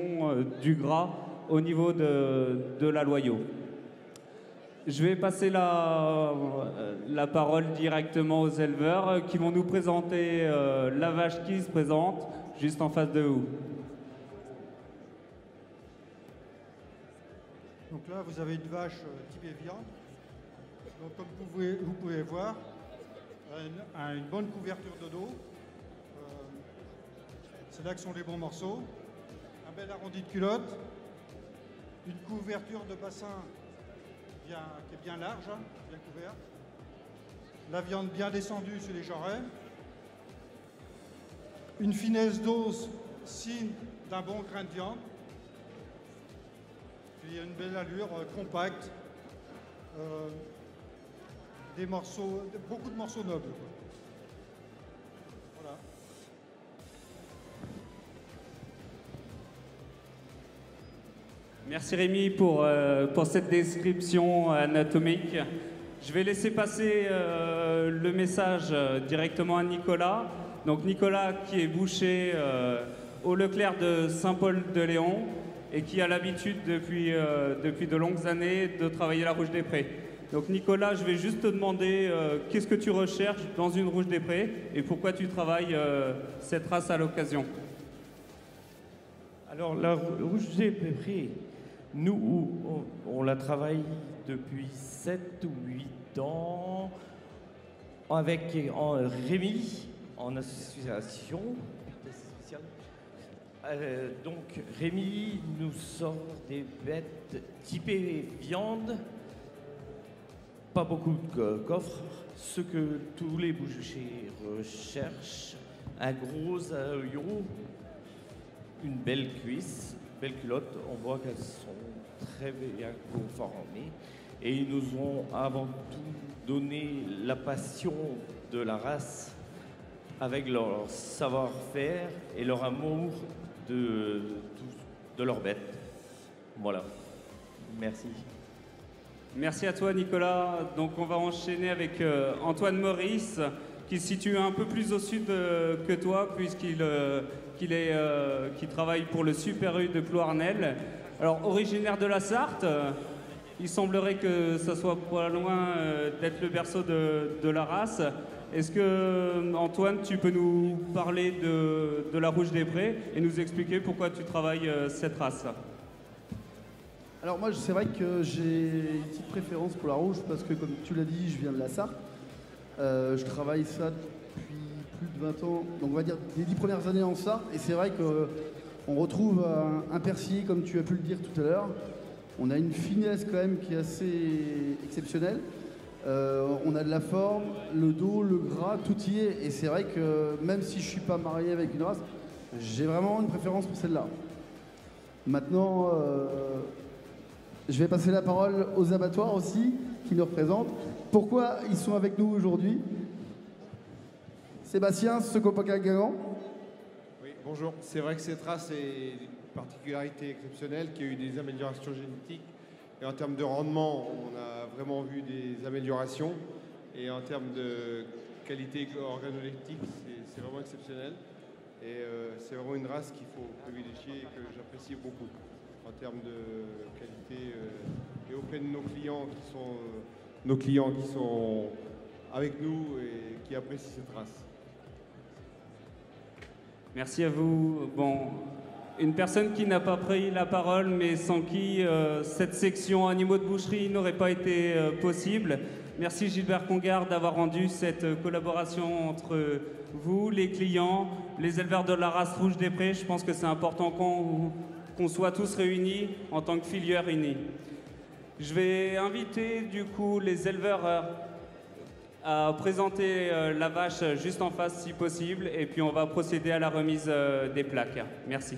du gras au niveau de la loyau. Je vais passer la parole directement aux éleveurs qui vont nous présenter la vache qui se présente juste en face de vous. Donc là, vous avez une vache type viande. Donc comme vous pouvez voir, elle a une bonne couverture de dos. C'est là que sont les bons morceaux. Un bel arrondi de culotte. Une couverture de bassin qui est bien large, bien couverte. La viande bien descendue sur les jarrets. Une finesse d'os signe d'un bon grain de viande. Il y a une belle allure, compacte. Des morceaux, beaucoup de morceaux nobles, quoi. Voilà. Merci Rémi pour cette description anatomique. Je vais laisser passer le message directement à Nicolas. Donc Nicolas qui est boucher au Leclerc de Saint-Paul-de-Léon et qui a l'habitude depuis de longues années de travailler la Rouge des Prés. Donc Nicolas, je vais juste te demander qu'est-ce que tu recherches dans une Rouge des Prés et pourquoi tu travailles cette race à l'occasion. Alors la Rouge des Prés, nous, on la travaille depuis 7 ou 8 ans avec Rémi en association. Donc Rémi nous sort des bêtes typées viande, pas beaucoup de coffres, ce que tous les bouchers recherchent, un gros aillot, une belle cuisse, belle culotte, on voit qu'elles sont très bien conformées et ils nous ont avant tout donné la passion de la race avec leur savoir-faire et leur amour de leur bête. Voilà. Merci. Merci à toi Nicolas. Donc on va enchaîner avec Antoine Maurice qui se situe un peu plus au sud que toi puisqu'il travaille pour le Super U de Plouarnel. Alors originaire de la Sarthe, il semblerait que ça soit pas loin d'être le berceau de la race. Est-ce que, Antoine, tu peux nous parler de la Rouge des Prés et nous expliquer pourquoi tu travailles cette race? Alors moi, c'est vrai que j'ai une petite préférence pour la rouge parce que, comme tu l'as dit, je viens de la Sarthe. Je travaille ça depuis plus de 20 ans, donc on va dire les 10 premières années en Sarthe. Et c'est vrai qu'on retrouve un persillé, comme tu as pu le dire tout à l'heure. On a une finesse quand même qui est assez exceptionnelle. On a de la forme, le dos, le gras, tout y est. Et c'est vrai que même si je ne suis pas marié avec une race, j'ai vraiment une préférence pour celle-là. Maintenant, je vais passer la parole aux abattoirs aussi, qui nous représentent. Pourquoi ils sont avec nous aujourd'hui? Sébastien, Secopaca-Gagan. Oui, bonjour. C'est vrai que cette race est une particularité exceptionnelle, qui a eu des améliorations génétiques. Et en termes de rendement, on a vraiment vu des améliorations. Et en termes de qualité organoleptique, c'est vraiment exceptionnel. Et c'est vraiment une race qu'il faut privilégier et que j'apprécie beaucoup en termes de qualité et auprès de nos clients qui sont avec nous et qui apprécient cette race. Merci à vous. Bon, une personne qui n'a pas pris la parole, mais sans qui cette section animaux de boucherie n'aurait pas été possible. Merci Gilbert Congar d'avoir rendu cette collaboration entre vous, les clients, les éleveurs de la race Rouge des Prés. Je pense que c'est important qu'on soit tous réunis en tant que filière unie. Je vais inviter du coup les éleveurs à présenter la vache juste en face si possible et puis on va procéder à la remise des plaques. Merci.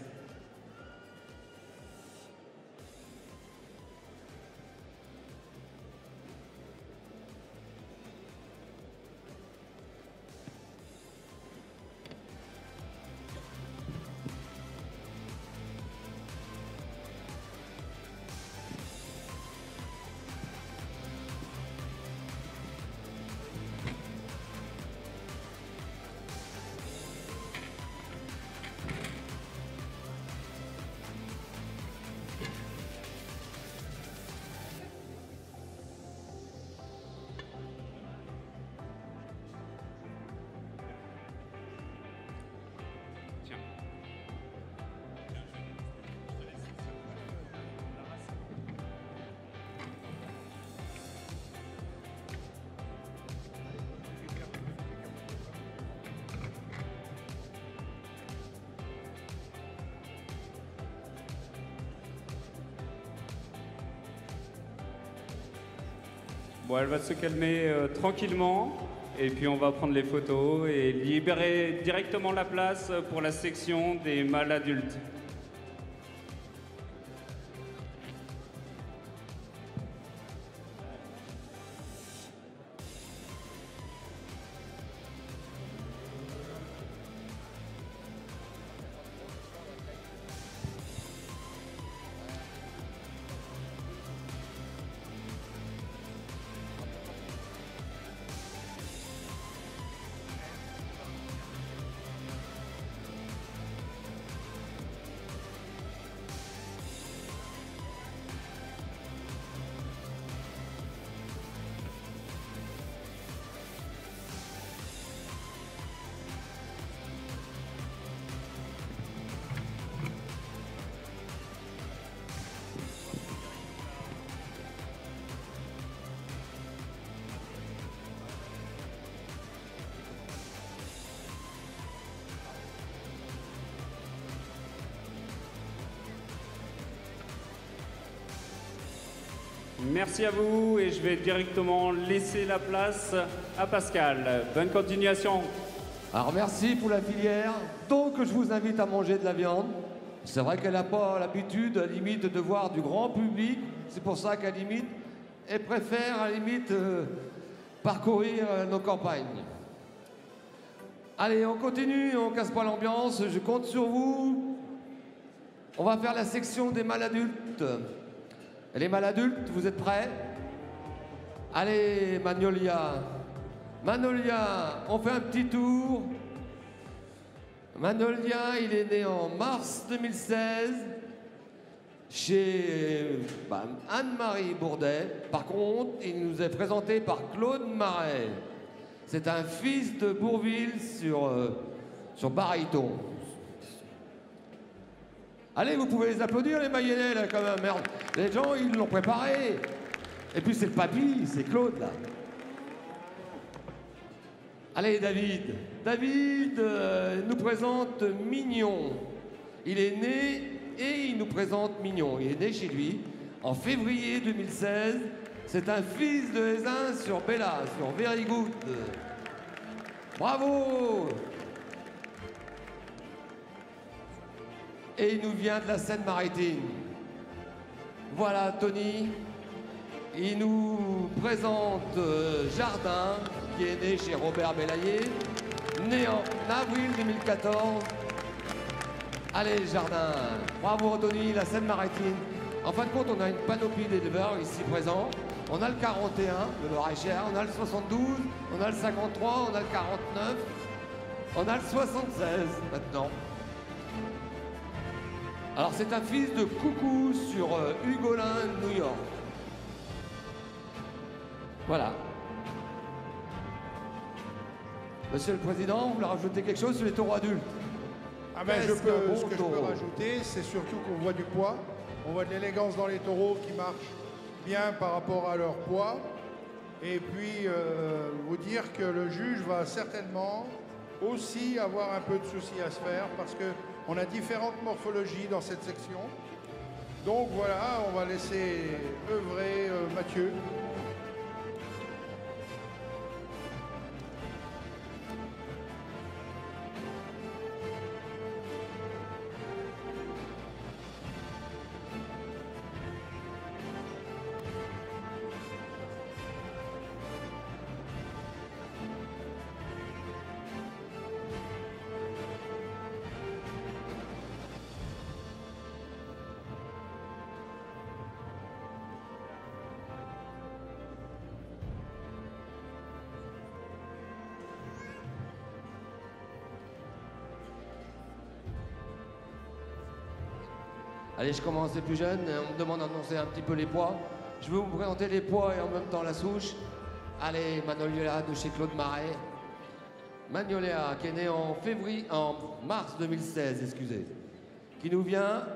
Bon, elle va se calmer tranquillement et puis on va prendre les photos et libérer directement la place pour la section des mâles adultes. Merci à vous et je vais directement laisser la place à Pascal. Bonne continuation. Alors merci pour la filière. Donc je vous invite à manger de la viande. C'est vrai qu'elle n'a pas l'habitude, à la limite, de voir du grand public. C'est pour ça qu'à la limite, elle préfère, à la limite, parcourir nos campagnes. Allez, on continue, on casse pas l'ambiance, je compte sur vous. On va faire la section des mâles adultes. Et les mâles adultes, vous êtes prêts? Allez, Magnolia. Magnolia, on fait un petit tour. Magnolia, il est né en mars 2016 chez Anne-Marie Bourdet. Par contre, il nous est présenté par Claude Marais. C'est un fils de Bourville sur Bariton. Allez, vous pouvez les applaudir, les Mayennais, là, quand même, merde. Les gens, ils l'ont préparé. Et puis c'est le papy, c'est Claude, là. Allez, David. David nous présente Mignon. Il est né et il nous présente Mignon. Il est né chez lui en février 2016. C'est un fils de Hésin sur Bella, sur Very Good. Bravo! Et il nous vient de la Seine-Maritime. Voilà, Tony. Il nous présente Jardin, qui est né chez Robert Belayer, né en avril 2014. Allez, Jardin. Bravo, Tony, la Seine-Maritime. En fin de compte, on a une panoplie d'éleveurs ici présents. On a le 41, le Loir-et-Cher, on a le 72, on a le 53, on a le 49, on a le 76 maintenant. Alors, c'est un fils de Coucou sur Hugolin, New York. Voilà. Monsieur le Président, vous voulez rajouter quelque chose sur les taureaux adultes? Ah ben, ce que je peux rajouter, c'est surtout qu'on voit du poids. On voit de l'élégance dans les taureaux qui marchent bien par rapport à leur poids. Et puis, vous dire que le juge va certainement aussi avoir un peu de soucis à se faire parce qu'on a différentes morphologies dans cette section. Donc voilà, on va laisser œuvrer Mathieu. Allez, je commence les plus jeunes. On me demande d'annoncer un petit peu les poids. Je vais vous présenter les poids et en même temps la souche. Allez, Magnolia de chez Claude Marais. Magnolia, qui est né en mars 2016, excusez. Qui nous vient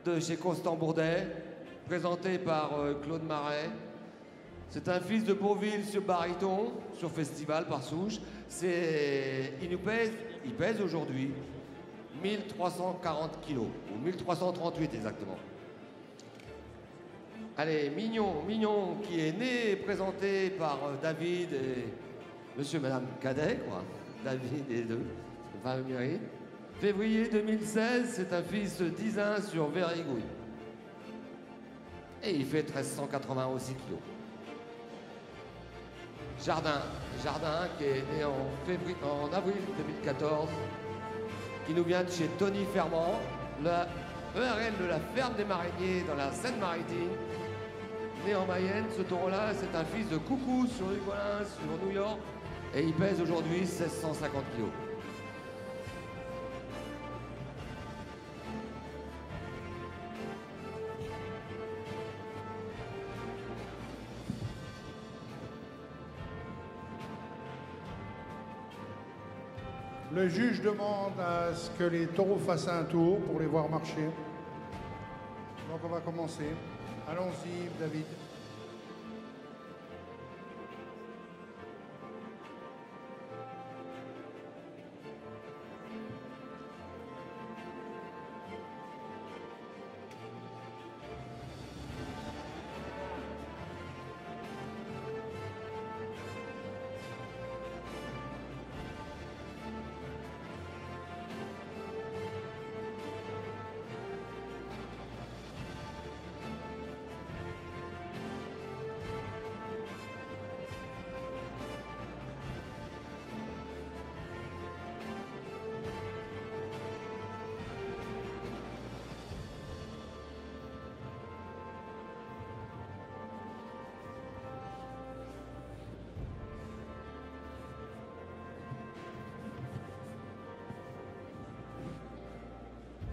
de chez Constant Bourdet, présenté par Claude Marais. C'est un fils de Bourville sur Bariton, sur Festival par souche. Il pèse aujourd'hui 1340 kilos, ou 1338 exactement. Allez, Mignon qui est né et présenté par David et monsieur et madame Cadet, quoi. David et deux, enfin mairie. Février 2016, c'est un fils d'Isin sur Very Good. Et il fait 1380 aussi kilos. Jardin qui est né en avril 2014, qui nous vient de chez Tony Fermand, la ERL de la ferme des Mariniers dans la Seine-Maritime. Né en Mayenne, ce taureau-là, c'est un fils de Coucou sur Hugolin, sur New York, et il pèse aujourd'hui 1650 kilos. Le juge demande à ce que les taureaux fassent un tour pour les voir marcher. Donc on va commencer. Allons-y, David.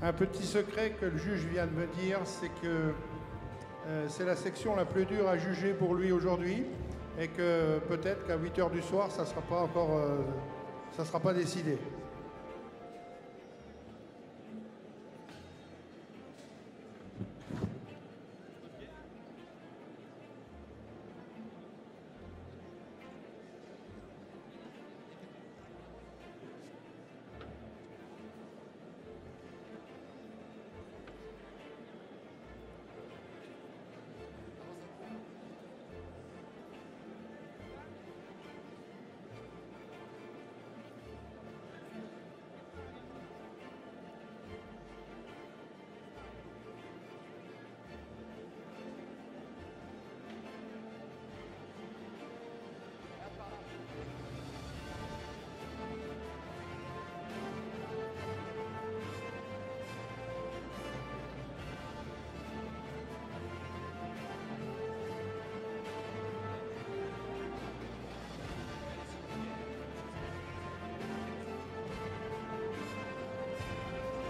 Un petit secret que le juge vient de me dire, c'est que c'est la section la plus dure à juger pour lui aujourd'hui et que peut-être qu'à 8 h du soir, ça ne sera pas encore, ça sera pas décidé.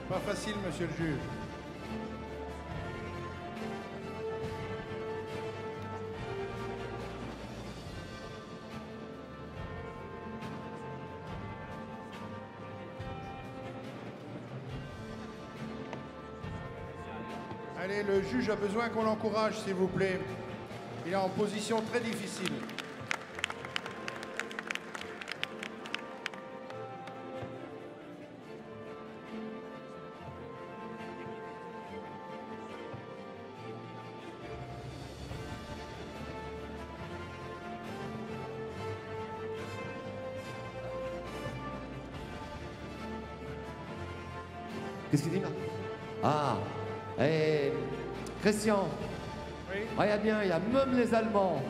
Pas facile, monsieur le juge. Allez, le juge a besoin qu'on l'encourage, s'il vous plaît. Il est en position très difficile. Qu'est-ce qu'il dit là? Ah, et Christian, oui. Regarde bien, il y a même les Allemands.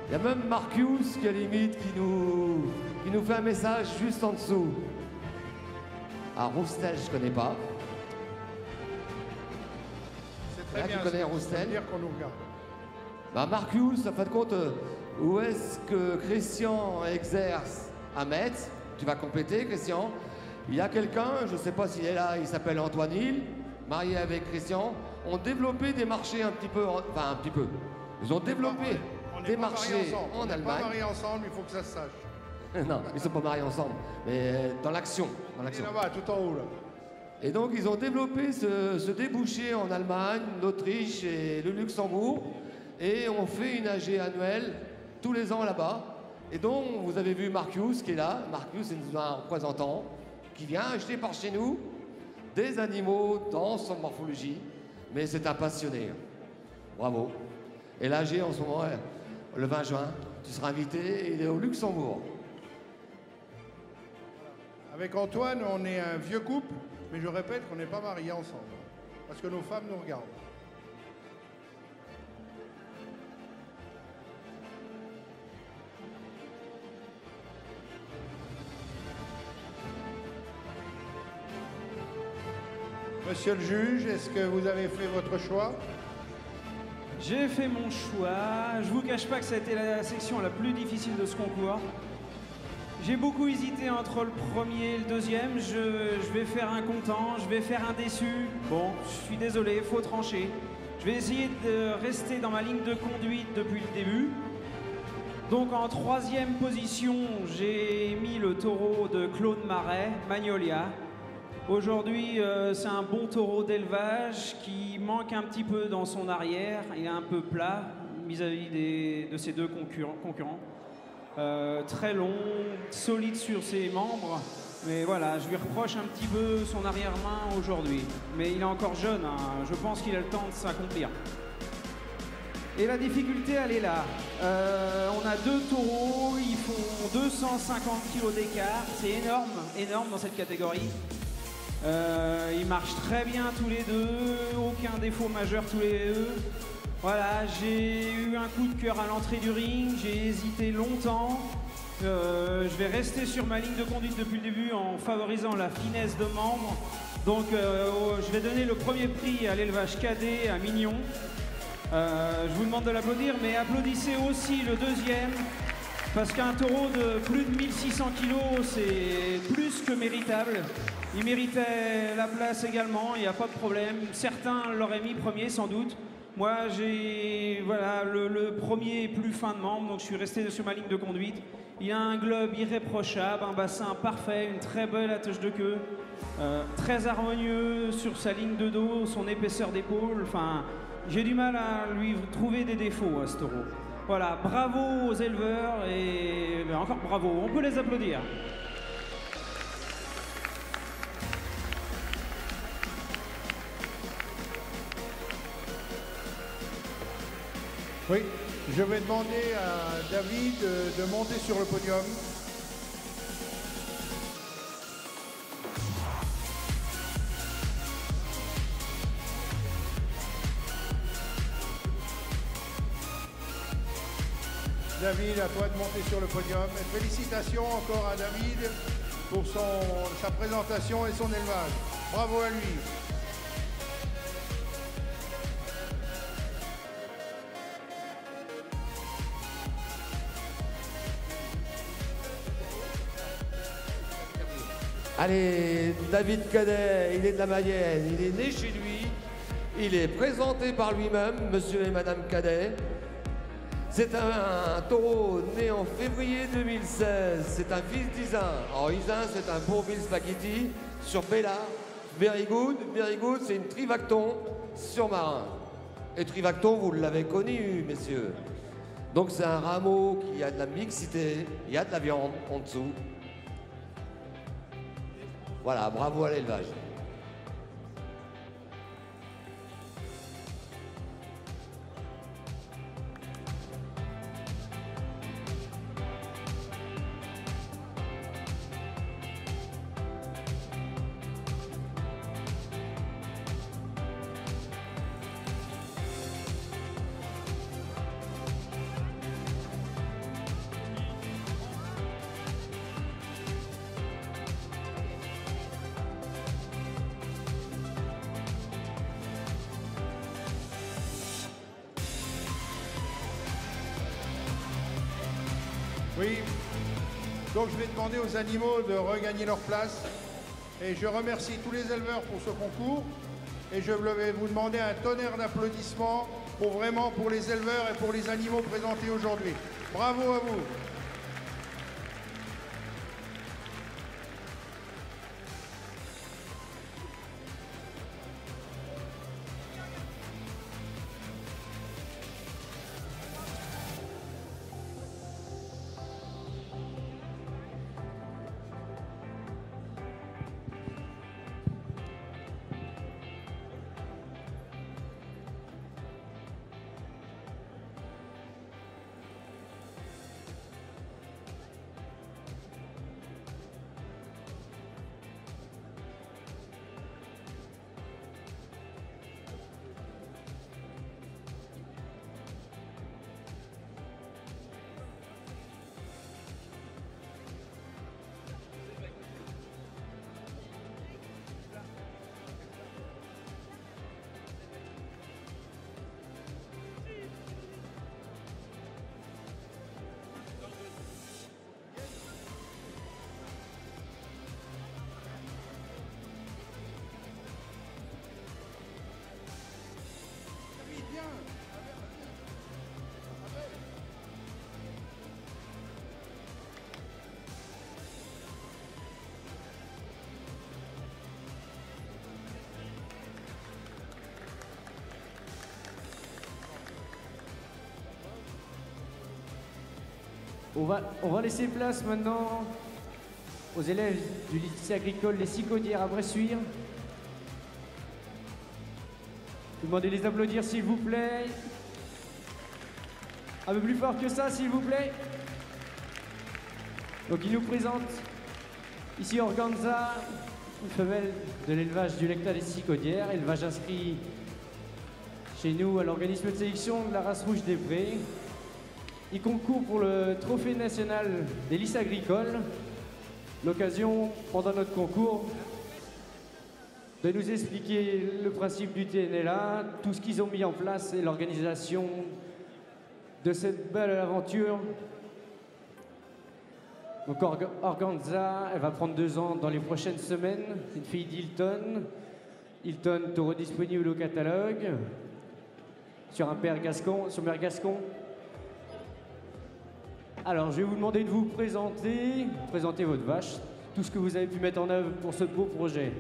Il y a même Marcus qui, à la limite, qui nous fait un message juste en dessous. Ah, Roustel, je connais pas. C'est très Là, bien. tu connais Ça veut Roustel? dire qu'on nous regarde. Bah, Marcus, en fin de compte, où est-ce que Christian exerce à Metz? Tu vas compléter, Christian. Il y a quelqu'un, je ne sais pas s'il est là, il s'appelle Antoine Hill, marié avec Christian, ont développé des marchés un petit peu, enfin un petit peu. Ils ont développé des marchés en On n'est pas Allemagne. mariés ensemble, il faut que ça se sache. Non, ils ne sont pas mariés ensemble, mais dans l'action. Et là-bas, tout en haut, là. Et donc, ils ont développé ce débouché en Allemagne, l'Autriche et le Luxembourg. Et on fait une AG annuelle tous les ans là-bas. Et donc, vous avez vu Marcus qui est là. Marcus est un représentant qui vient acheter par chez nous des animaux dans son morphologie. Mais c'est un passionné. Bravo. Et l'AG en ce moment, le 20 juin, tu seras invité. Il est au Luxembourg. Avec Antoine, on est un vieux couple, mais je répète qu'on n'est pas mariés ensemble. Parce que nos femmes nous regardent. Monsieur le juge, est-ce que vous avez fait votre choix? J'ai fait mon choix. Je vous cache pas que ça a été la section la plus difficile de ce concours. J'ai beaucoup hésité entre le premier et le deuxième. Je vais faire un content, je vais faire un déçu. Bon, je suis désolé, faut trancher. Je vais essayer de rester dans ma ligne de conduite depuis le début. Donc en troisième position, j'ai mis le taureau de Claude Marais, Magnolia. Aujourd'hui, c'est un bon taureau d'élevage qui manque un petit peu dans son arrière. Il est un peu plat vis-à-vis de ses deux concurrents. Très long, solide sur ses membres. Mais voilà, je lui reproche un petit peu son arrière-main aujourd'hui. Mais il est encore jeune, hein. Je pense qu'il a le temps de s'accomplir. Et la difficulté, elle est là. On a deux taureaux, ils font 250 kg d'écart. C'est énorme, énorme dans cette catégorie. Ils marchent très bien tous les deux, aucun défaut majeur tous les deux. Voilà, j'ai eu un coup de cœur à l'entrée du ring, j'ai hésité longtemps. Je vais rester sur ma ligne de conduite depuis le début en favorisant la finesse de membres. Donc je vais donner le premier prix à l'élevage cadet à Mignon. Je vous demande de l'applaudir, mais applaudissez aussi le deuxième, parce qu'un taureau de plus de 1600 kg, c'est plus que méritable. Ils méritaient la place également, il n'y a pas de problème. Certains l'auraient mis premier sans doute. Moi, j'ai voilà, le premier plus fin de membre, donc je suis resté sur ma ligne de conduite. Il a un globe irréprochable, un bassin parfait, une très belle attache de queue, très harmonieux sur sa ligne de dos, son épaisseur d'épaule. Enfin, j'ai du mal à lui trouver des défauts à ce taureau. Voilà, bravo aux éleveurs et encore bravo, on peut les applaudir. Oui, je vais demander à David de monter sur le podium. David, à toi de monter sur le podium. Et félicitations encore à David pour sa présentation et son élevage. Bravo à lui. Allez, David Cadet, il est de la Mayenne, il est né chez lui, il est présenté par lui-même, monsieur et madame Cadet. C'est un taureau né en février 2016, c'est un fils d'Isin. Alors Isin, c'est un Bourvil Spaghetti sur Bella. Very good, c'est une Trivacton sur Marin. Et Trivacton, vous l'avez connu, messieurs. Donc c'est un rameau qui a de la mixité, il y a de la viande en dessous. Voilà, bravo à l'élevage. Oui, donc je vais demander aux animaux de regagner leur place. Et je remercie tous les éleveurs pour ce concours. Et je vais vous demander un tonnerre d'applaudissements pour les éleveurs et pour les animaux présentés aujourd'hui. Bravo à vous. On va laisser place maintenant aux élèves du lycée agricole Les Sicaudières à Bressuire. Je vous demande de les applaudir s'il vous plaît. Un peu plus fort que ça s'il vous plaît. Donc ils nous présentent ici Organza, une femelle de l'élevage du Lecta des Sicaudières, élevage inscrit chez nous à l'organisme de sélection de la race rouge des Prés. Il concourt pour le trophée national des lycées agricoles. L'occasion, pendant notre concours, de nous expliquer le principe du TNLA, tout ce qu'ils ont mis en place et l'organisation de cette belle aventure. Donc Organza, elle va prendre 2 ans dans les prochaines semaines. C'est une fille d'Hilton. Hilton, taureau disponible au catalogue. Sur Mère Gascon. Alors, je vais vous demander de vous présenter votre vache, tout ce que vous avez pu mettre en œuvre pour ce beau projet.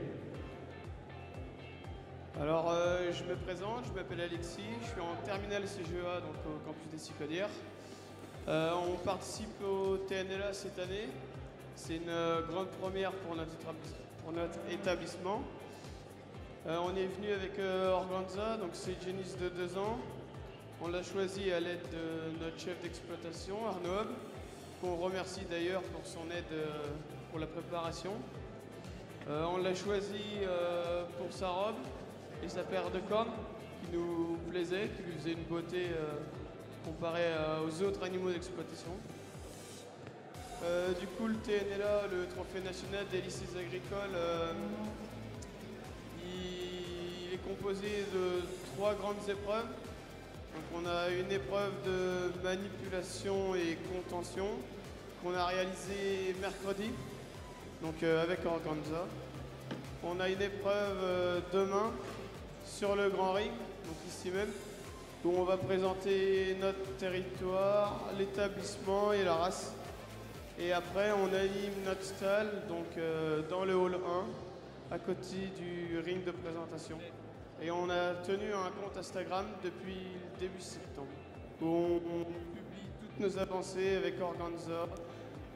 Alors, je me présente, je m'appelle Alexis, je suis en terminale CGEA, donc au campus des Cicodières. On participe au TNLA cette année. C'est une grande première pour notre établissement. On est venu avec Organza, donc c'est Janice de 2 ans. On l'a choisi à l'aide de notre chef d'exploitation, Arnaud Hob, qu'on remercie d'ailleurs pour son aide pour la préparation. On l'a choisi pour sa robe et sa paire de cornes qui nous plaisait, qui lui faisait une beauté comparée aux autres animaux d'exploitation. Du coup, le TNLA, le Trophée national des lycées agricoles, il est composé de 3 grandes épreuves. Donc on a une épreuve de manipulation et contention qu'on a réalisée mercredi, donc avec Organza. On a une épreuve demain sur le Grand Ring, donc ici même, où on va présenter notre territoire, l'établissement et la race. Et après on anime notre stall donc, dans le hall 1, à côté du ring de présentation. Et on a tenu un compte Instagram depuis le début septembre, où on publie toutes nos avancées avec Organza,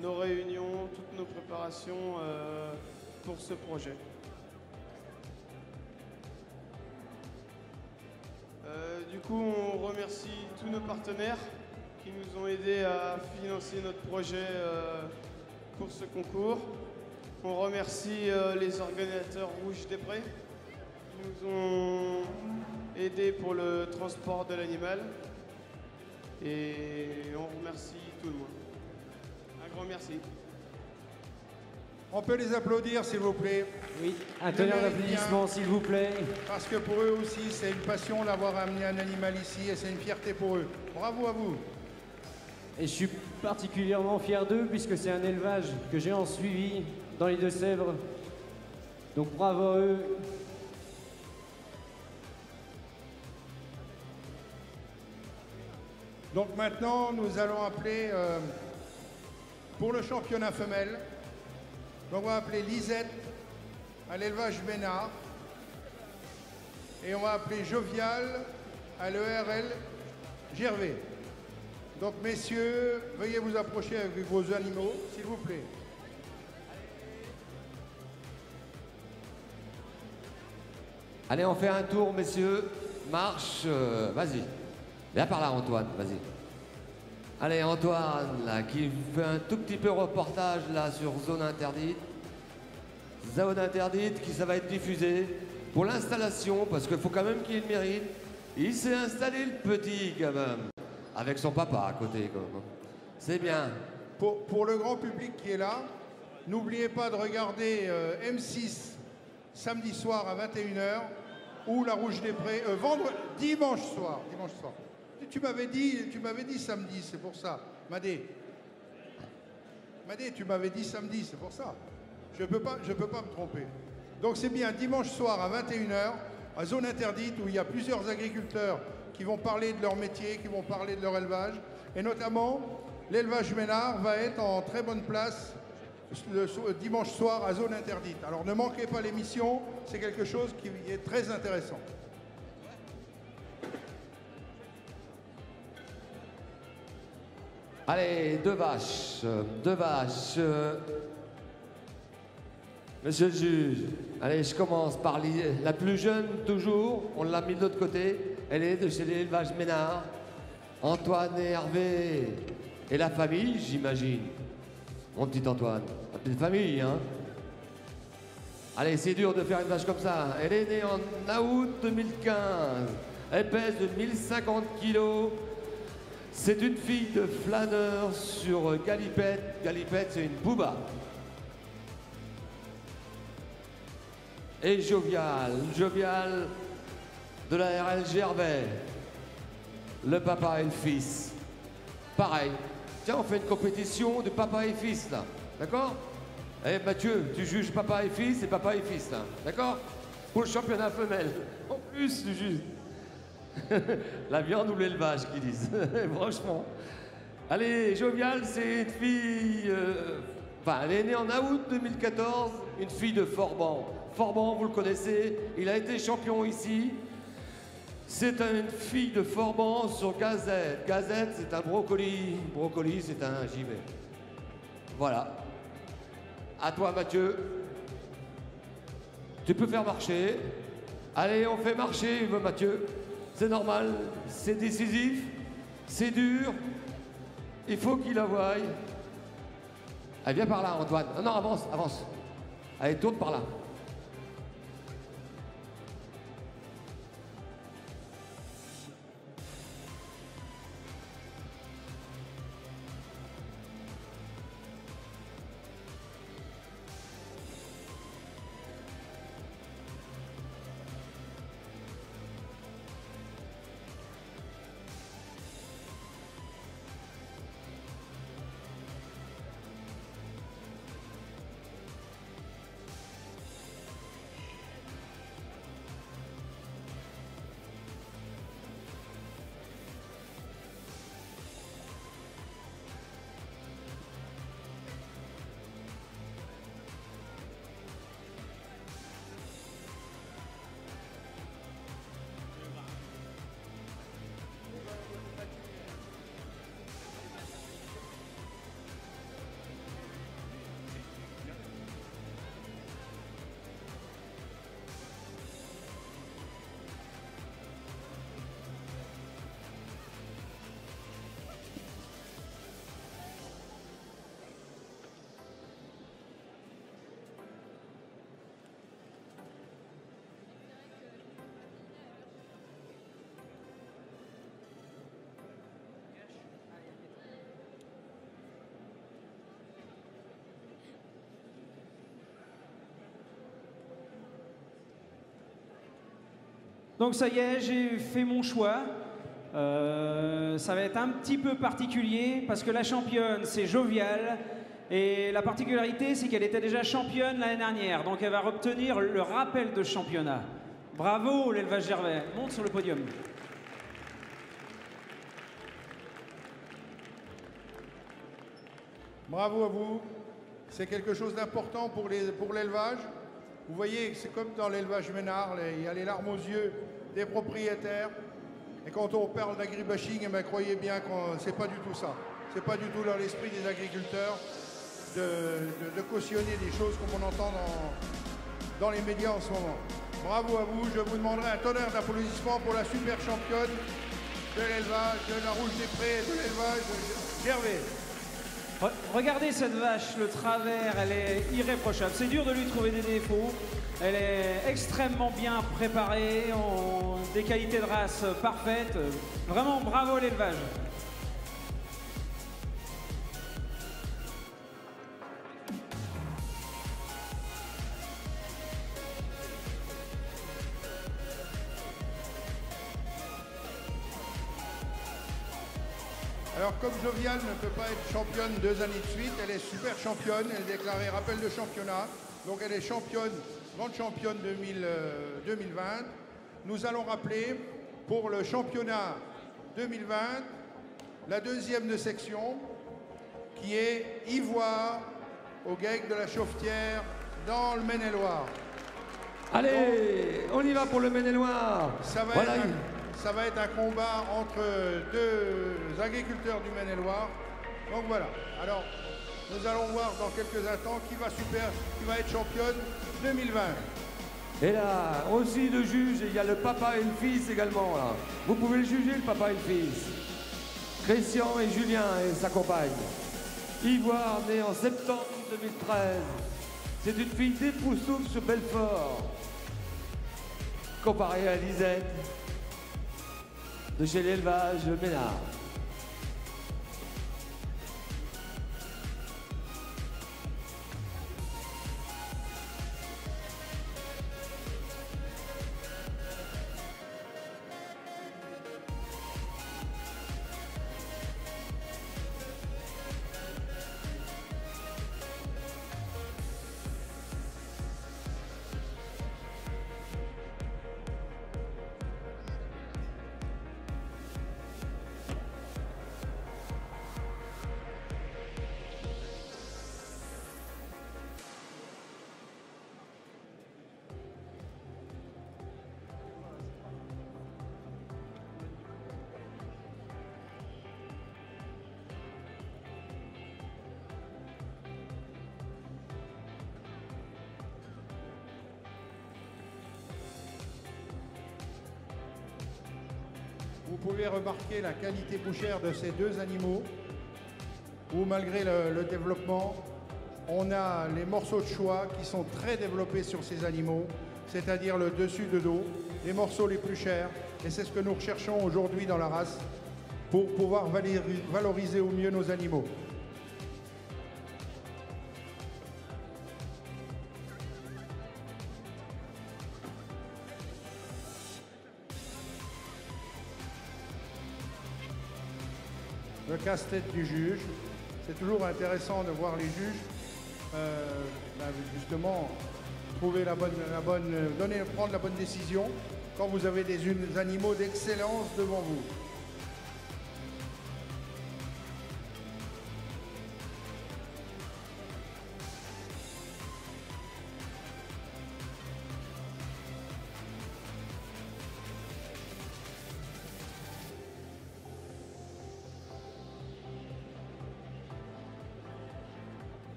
nos réunions, toutes nos préparations pour ce projet. Du coup, on remercie tous nos partenaires qui nous ont aidés à financer notre projet pour ce concours. On remercie les organisateurs Rouges des Prés qui nous ont aidés pour le transport de l'animal. Et on remercie tout le monde. Un grand merci. On peut les applaudir, s'il vous plaît. Oui, un tonnerre d'applaudissements, s'il vous plaît. Parce que pour eux aussi, c'est une passion d'avoir amené un animal ici et c'est une fierté pour eux. Bravo à vous. Et je suis particulièrement fier d'eux puisque c'est un élevage que j'ai en suivi dans les Deux-Sèvres. Donc bravo à eux. Donc maintenant, nous allons appeler pour le championnat femelle. Donc on va appeler Lisette à l'élevage Ménard. Et on va appeler Jovial à l'ERL Gervais. Donc messieurs, veuillez vous approcher avec vos animaux, s'il vous plaît. Allez, on fait un tour, messieurs. Marche, vas-y. Viens par là, Antoine, vas-y. Allez, Antoine, là, qui fait un tout petit peu reportage, là, sur Zone Interdite. Zone Interdite, qui ça va être diffusé pour l'installation, parce qu'il faut quand même qu'il ait le mérite. Il s'est installé, le petit, quand même, avec son papa à côté, quoi. C'est bien. Pour le grand public qui est là, n'oubliez pas de regarder M6 samedi soir à 21h ou La Rouge des Prés, dimanche soir. Tu m'avais dit samedi, c'est pour ça. Madé, tu m'avais dit samedi, c'est pour ça. Je peux pas me tromper. Donc c'est bien dimanche soir à 21h, à Zone Interdite, où il y a plusieurs agriculteurs qui vont parler de leur métier, qui vont parler de leur élevage. Et notamment, l'élevage Ménard va être en très bonne place le dimanche soir à Zone Interdite. Alors ne manquez pas l'émission, c'est quelque chose qui est très intéressant. Allez, deux vaches. Monsieur le juge, allez, je commence par la plus jeune, toujours. On l'a mis de l'autre côté. Elle est de chez l'élevage Ménard. Antoine et Hervé. Et la famille, j'imagine. Mon petit Antoine. La petite famille, hein. Allez, c'est dur de faire une vache comme ça. Elle est née en août 2015. Elle pèse de 1050 kilos. C'est une fille de flâneur sur galipette. Galipette, c'est une bouba. Et Jovial de la RL Gervais. Le papa et le fils. Pareil. Tiens, on fait une compétition de papa et fils, là. D'accord? Eh Mathieu, tu juges papa et fils là. D'accord? Pour le championnat femelle. En plus, tu juges. La viande ou l'élevage, qu'ils disent. Franchement. Allez, Jovial, c'est une fille... Enfin, elle est née en août 2014, une fille de Forban. Forban, vous le connaissez, il a été champion ici. C'est une fille de Forban sur Gazette. Gazette, c'est un brocoli. Brocoli, c'est un givet. Voilà. À toi, Mathieu. Tu peux faire marcher. Allez, on fait marcher, Mathieu. C'est normal, c'est décisif, c'est dur. Il faut qu'il la voie. Allez, viens par là, Antoine. Non, avance, avance. Allez, tourne par là. Donc ça y est, j'ai fait mon choix. Ça va être un petit peu particulier parce que la championne, c'est Jovial. Et la particularité, c'est qu'elle était déjà championne l'année dernière. Donc elle va obtenir le rappel de championnat. Bravo, l'élevage Gervais. Monte sur le podium. Bravo à vous. C'est quelque chose d'important pour l'élevage. Vous voyez, c'est comme dans l'élevage Ménard, il y a les larmes aux yeux des propriétaires. Et quand on parle d'agribashing, eh bien, croyez bien que c'est pas du tout ça. C'est pas du tout dans l'esprit des agriculteurs de cautionner des choses comme on entend dans les médias en ce moment. Bravo à vous. Je vous demanderai un tonnerre d'applaudissements pour la super championne de l'élevage, de la Rouge des Prés, de l'élevage Gervais. Regardez cette vache, le travers, elle est irréprochable. C'est dur de lui trouver des défauts. Elle est extrêmement bien préparée, des qualités de race parfaites. Vraiment, bravo à l'élevage. Alors comme Jovial ne peut pas être championne 2 années de suite, elle est super championne, elle est déclarée rappel de championnat, donc elle est championne, grande championne 2020. Nous allons rappeler pour le championnat 2020, la deuxième de section, qui est Ivoire au GEC de la Chauffetière dans le Maine-et-Loire. Allez, on y va pour le Maine-et-Loire. Ça va être un combat entre deux agriculteurs du Maine-et-Loire. Donc voilà. Alors, nous allons voir dans quelques instants qui va être championne 2020. Et là, aussi de juge, il y a le papa et le fils également. Là. Vous pouvez le juger, le papa et le fils. Christian et Julien et sa compagne. Ivoire, née en septembre 2013. C'est une fille d'Époustoufle sur Belfort. Comparée à Lisette, de chez l'élevage Ménard. pouvez remarquer la qualité bouchère de ces deux animaux, où malgré le développement, on a les morceaux de choix qui sont très développés sur ces animaux, c'est-à-dire le dessus de dos, les morceaux les plus chers, et c'est ce que nous recherchons aujourd'hui dans la race pour pouvoir valoriser au mieux nos animaux. Le casse-tête du juge. C'est toujours intéressant de voir les juges justement trouver prendre la bonne décision quand vous avez des animaux d'excellence devant vous.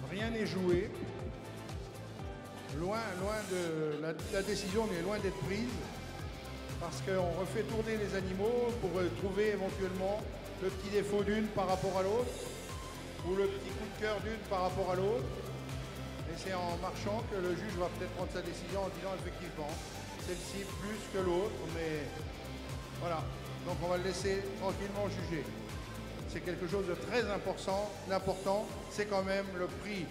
Rien n'est joué. La décision est loin d'être prise parce qu'on refait tourner les animaux pour trouver éventuellement le petit défaut d'une par rapport à l'autre ou le petit coup de cœur d'une par rapport à l'autre. Et c'est en marchant que le juge va peut-être prendre sa décision en disant effectivement celle-ci plus que l'autre, mais voilà. Donc on va le laisser tranquillement juger. C'est quelque chose de très important, c'est quand même le prix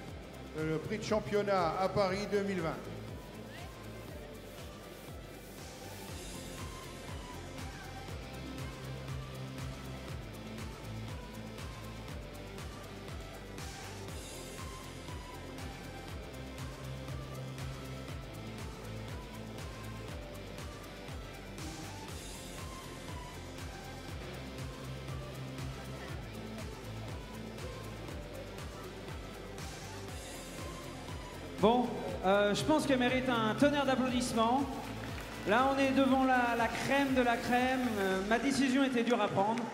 de championnat à Paris 2020. Bon, je pense qu'elle mérite un tonnerre d'applaudissements. Là, on est devant la crème de la crème. Ma décision était dure à prendre.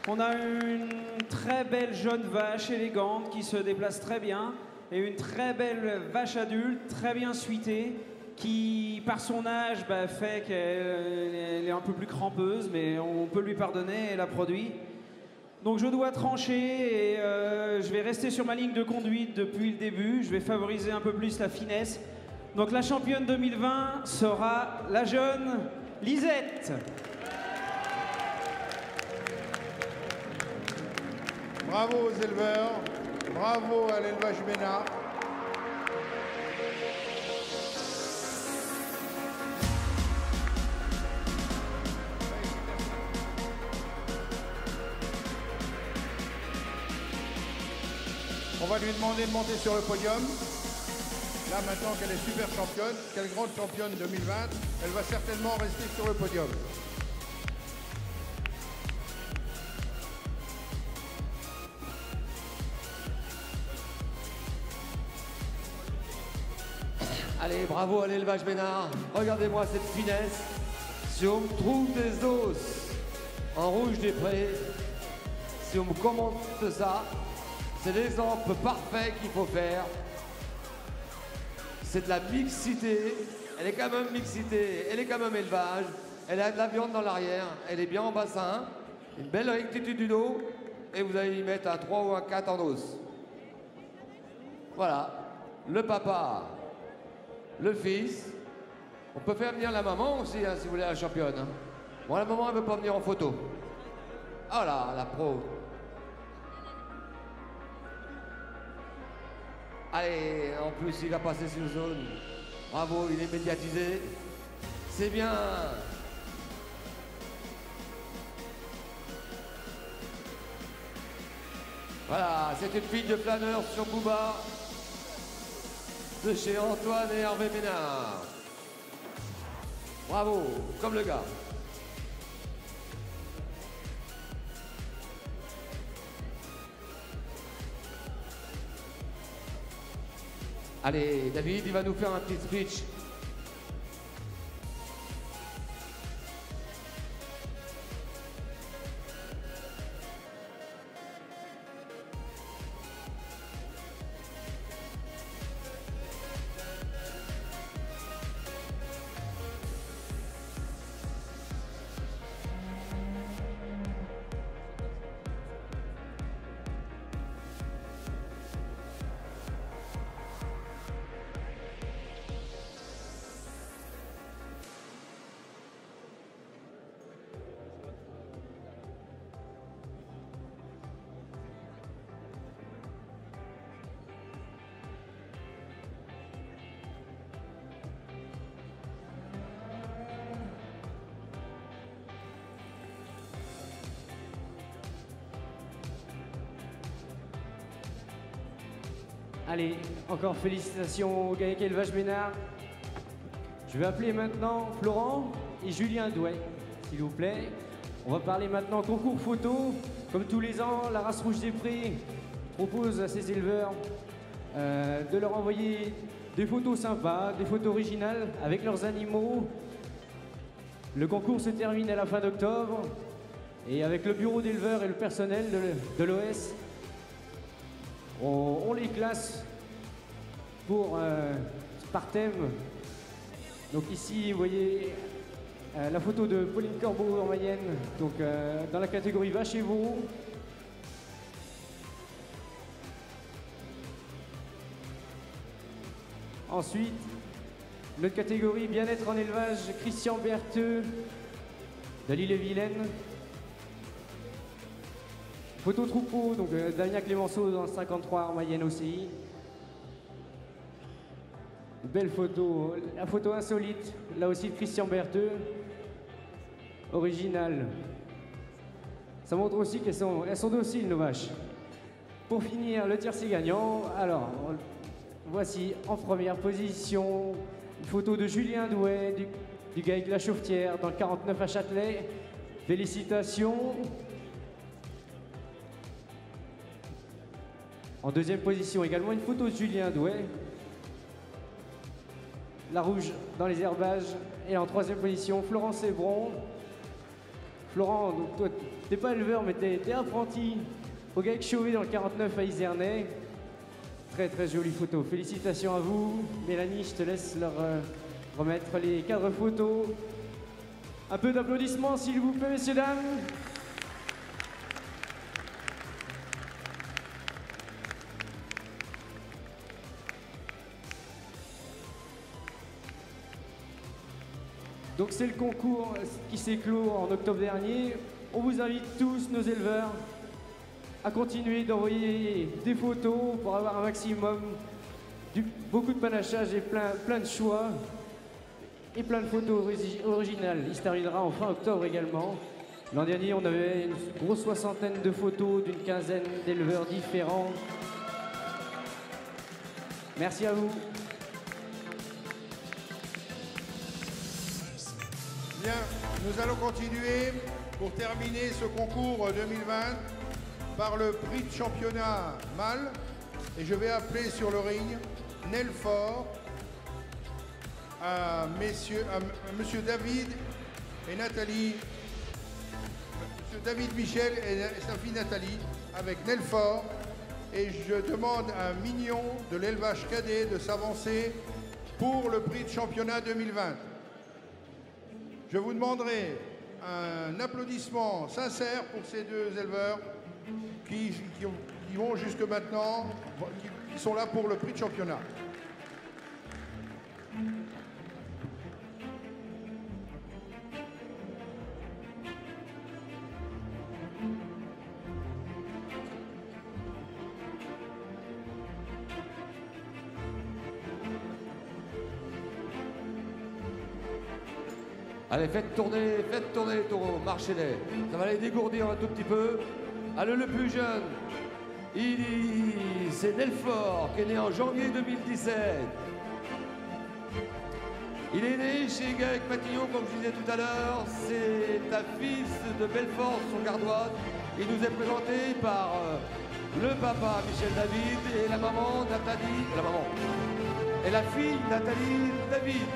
On a une très belle jeune vache élégante qui se déplace très bien et une très belle vache adulte, très bien suitée, qui, par son âge, fait qu'elle est un peu plus crampeuse, mais on peut lui pardonner, elle a produit. Donc je dois trancher et je vais rester sur ma ligne de conduite depuis le début. Je vais favoriser un peu plus la finesse. Donc la championne 2020 sera la jeune Lisette. Bravo aux éleveurs, bravo à l'élevage Bénard. On va lui demander de monter sur le podium. Là, maintenant qu'elle est super championne, qu'elle est grande championne 2020, elle va certainement rester sur le podium. Allez, bravo à l'élevage Bénard. Regardez-moi cette finesse. Si on me trouve des os en rouge des prés, si on me commente ça, c'est l'exemple parfait qu'il faut faire. C'est de la mixité. Elle est quand même mixité, elle est quand même élevage. Elle a de la viande dans l'arrière, elle est bien en bassin, une belle rectitude du dos, et vous allez y mettre un 3 ou un 4 en os. Voilà, le papa, le fils. On peut faire venir la maman aussi, hein, si vous voulez, la championne. Hein. Bon, la maman, elle ne veut pas venir en photo. Ah là, la pro. Allez, en plus, il va passer sur zone. Bravo, il est médiatisé. C'est bien. Voilà, c'est une fille de flâneur sur Booba. de chez Antoine et Hervé Ménard. Bravo, comme le gars. Allez, David, il va nous faire un petit speech. Allez, encore félicitations au GAEC Élevage Ménard. Je vais appeler maintenant Florent et Julien Douai, s'il vous plaît. On va parler maintenant concours photo. Comme tous les ans, la race Rouge des Prés propose à ses éleveurs de leur envoyer des photos sympas, des photos originales avec leurs animaux. Le concours se termine à la fin d'octobre et avec le bureau d'éleveurs et le personnel de l'OS, on les classe par thème. Donc ici, vous voyez la photo de Pauline Corbeau en Mayenne, donc dans la catégorie vache et veau. Ensuite, notre catégorie bien-être en élevage, Christian Bertheux de l'Ille-et-Vilaine. Photo troupeau, donc Damien Clémenceau dans le 53 en Mayenne aussi. Belle photo, la photo insolite, là aussi de Christian Bertheux, originale. Ça montre aussi qu'elles sont dociles nos vaches. Pour finir, le tiercé gagnant, alors voici en première position une photo de Julien Douai du GAEC La Chaufetière dans le 49 à Châtelet. Félicitations. En deuxième position, également une photo de Julien Douai. La rouge dans les herbages. Et en troisième position, Florent Sébron. Florent, donc toi, t'es pas éleveur, mais t'es apprenti au GAEC Chauvet dans le 49 à Isernay. Très très jolie photo. Félicitations à vous. Mélanie, je te laisse leur remettre les cadres photos. Un peu d'applaudissements, s'il vous plaît, messieurs, dames. Donc c'est le concours qui s'est clos en octobre dernier. On vous invite tous, nos éleveurs, à continuer d'envoyer des photos pour avoir un maximum, beaucoup de panachage et plein de choix et plein de photos originales. Il se terminera en fin octobre également. L'an dernier, on avait une grosse soixantaine de photos d'une quinzaine d'éleveurs différents. Merci à vous. Bien, nous allons continuer pour terminer ce concours 2020 par le prix de championnat mâle. Et je vais appeler sur le ring Nelfort, à monsieur David et Nathalie, monsieur David Michel et sa fille Nathalie, avec Nelfort. Et je demande à Mignon de l'élevage cadet de s'avancer pour le prix de championnat 2020. Je vous demanderai un applaudissement sincère pour ces deux éleveurs qui vont jusque maintenant, qui sont là pour le prix de championnat. Allez, faites tourner les taureaux, marchez-les. Ça va les dégourdir un tout petit peu. Allez, le plus jeune, il c'est Nelfort, qui est né en janvier 2017. Il est né chez Gaël Matillon, comme je disais tout à l'heure. C'est un fils de Belfort, son gardoise. Il nous est présenté par le papa Michel David et la maman Nathalie, et la fille Nathalie David.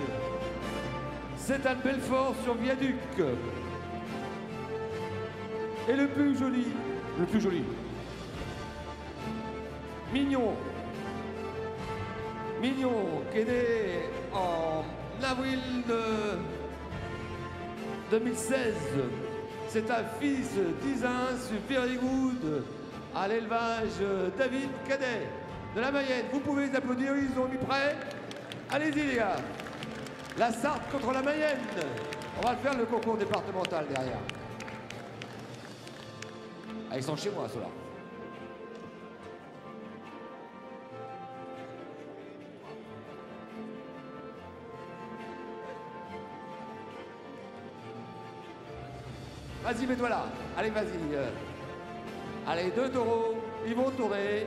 C'est un Belfort sur Viaduc. Et le plus joli, Mignon, qui est né en avril de 2016. C'est un fils d'Isin sur Périgoude à l'élevage David Cadet de la Mayenne. Vous pouvez les applaudir, ils ont mis prêt. Allez-y les gars. La Sarthe contre la Mayenne. On va faire le concours départemental derrière. Ah, ils sont chez moi, ceux-là. Vas-y, mets-toi là. Allez, vas-y. Allez, 2 taureaux. Ils vont tourner.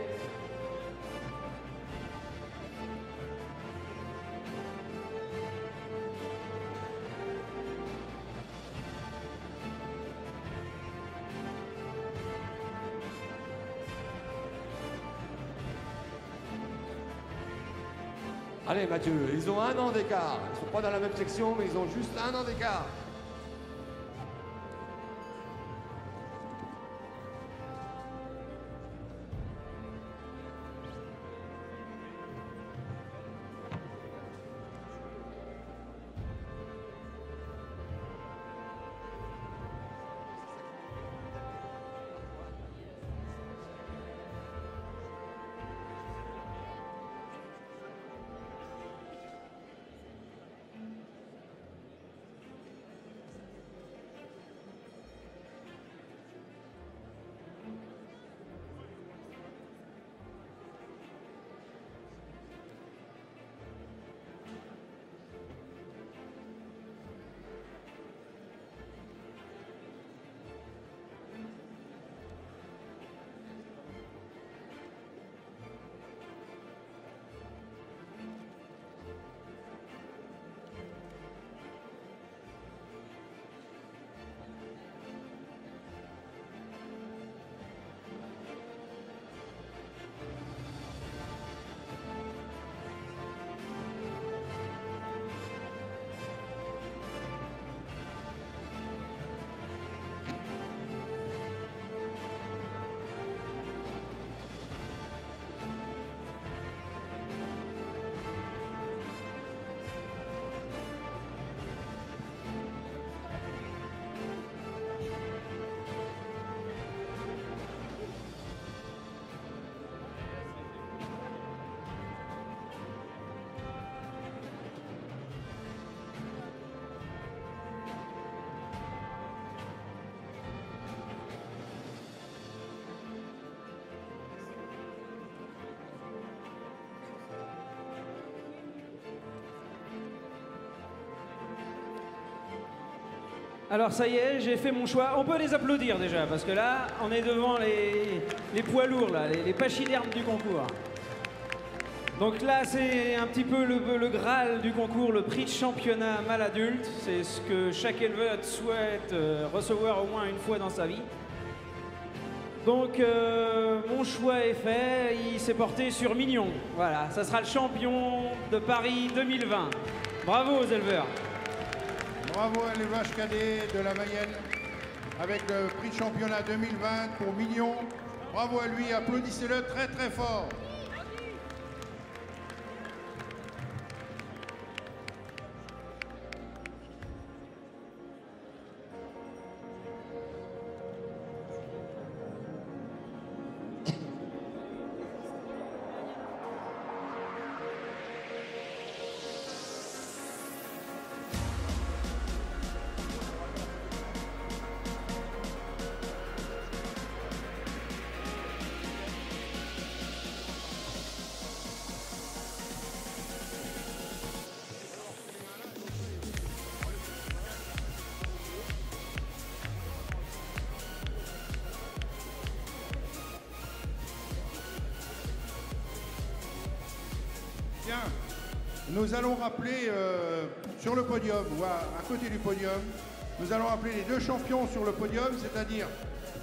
Allez, Mathieu, ils ont 1 an d'écart. Ils ne sont pas dans la même section, mais ils ont juste 1 an d'écart. Alors ça y est, j'ai fait mon choix. On peut les applaudir déjà, parce que là, on est devant les poids lourds, là, les pachydermes du concours. Donc là, c'est un petit peu le Graal du concours, le prix de championnat mâle adulte. C'est ce que chaque éleveur souhaite recevoir au moins une fois dans sa vie. Donc mon choix est fait, il s'est porté sur Mignon. Voilà, ça sera le champion de Paris 2020. Bravo aux éleveurs. Bravo à l'élevage cadet de la Mayenne avec le prix de championnat 2020 pour Mignon. Bravo à lui, applaudissez-le très très fort. bien, nous allons rappeler sur le podium, ou à côté du podium, nous allons rappeler les 2 champions sur le podium, c'est-à-dire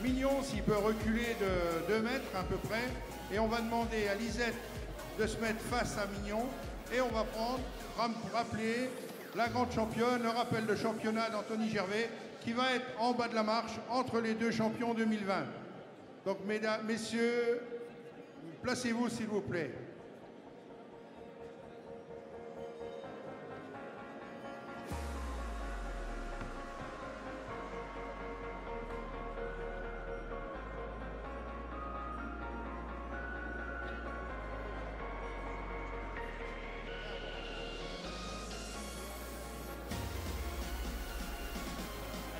Mignon, s'il peut reculer de 2 mètres à peu près, et on va demander à Lisette de se mettre face à Mignon, et on va rappeler la grande championne, le rappel de championnat d'Anthony Gervais, qui va être en bas de la marche entre les 2 champions 2020. Donc, mesdames, messieurs, placez-vous s'il vous plaît.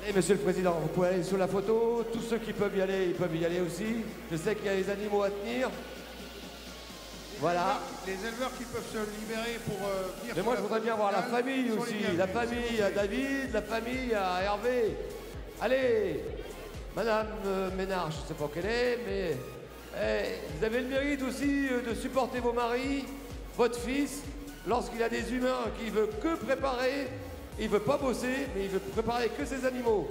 Allez, Monsieur le Président, vous pouvez aller sur la photo. Tous ceux qui peuvent y aller, ils peuvent y aller aussi. Je sais qu'il y a des animaux à tenir. Voilà. Les éleveurs qui peuvent se libérer pour venir. Mais moi, je voudrais bien voir la famille aussi. La famille à David, la famille à Hervé. Allez, Madame Ménard, je ne sais pas quelle est, mais vous avez le mérite aussi de supporter vos maris, votre fils, lorsqu'il a des humains qui ne veut que préparer. Il veut pas bosser, mais il veut préparer que ses animaux.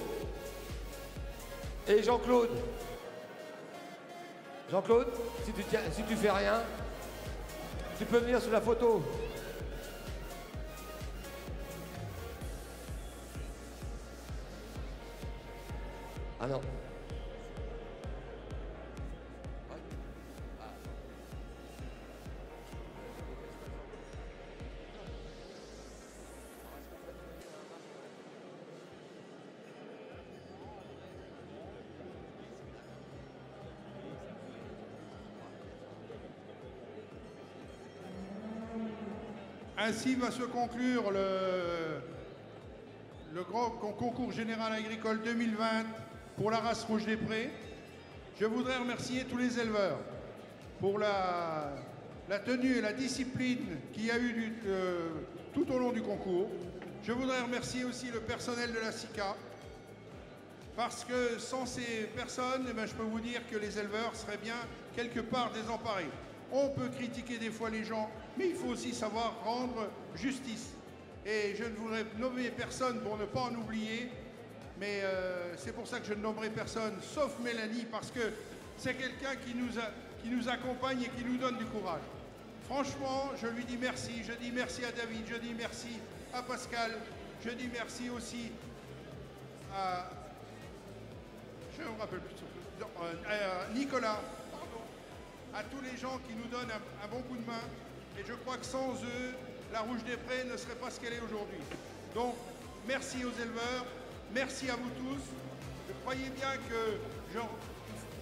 Et Jean-Claude, si tu fais rien, tu peux venir sur la photo. Ah non. Ainsi va se conclure le grand concours général agricole 2020 pour la race Rouge des Prés. Je voudrais remercier tous les éleveurs pour la tenue et la discipline qu'il y a eu tout au long du concours. Je voudrais remercier aussi le personnel de la SICA, parce que sans ces personnes, eh bien, je peux vous dire que les éleveurs seraient bien quelque part désemparés. On peut critiquer des fois les gens, mais il faut aussi savoir rendre justice. Et je ne voudrais nommer personne pour ne pas en oublier, mais c'est pour ça que je ne nommerai personne, sauf Mélanie, parce que c'est quelqu'un qui nous accompagne et qui nous donne du courage. Franchement, je lui dis merci. Je dis merci à David, je dis merci à Pascal, je dis merci aussi à... Je ne me rappelle plus. Nicolas. À tous les gens qui nous donnent un bon coup de main. Et je crois que sans eux, la Rouge des Prés ne serait pas ce qu'elle est aujourd'hui. Donc, merci aux éleveurs, merci à vous tous. Croyez bien que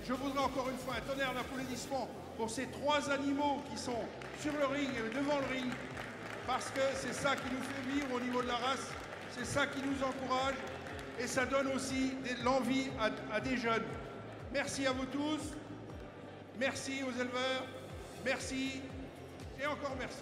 je voudrais encore une fois un tonnerre d'applaudissements pour ces 3 animaux qui sont sur le ring et devant le ring. Parce que c'est ça qui nous fait vivre au niveau de la race, c'est ça qui nous encourage et ça donne aussi l'envie à des jeunes. Merci à vous tous. Merci aux éleveurs, merci et encore merci.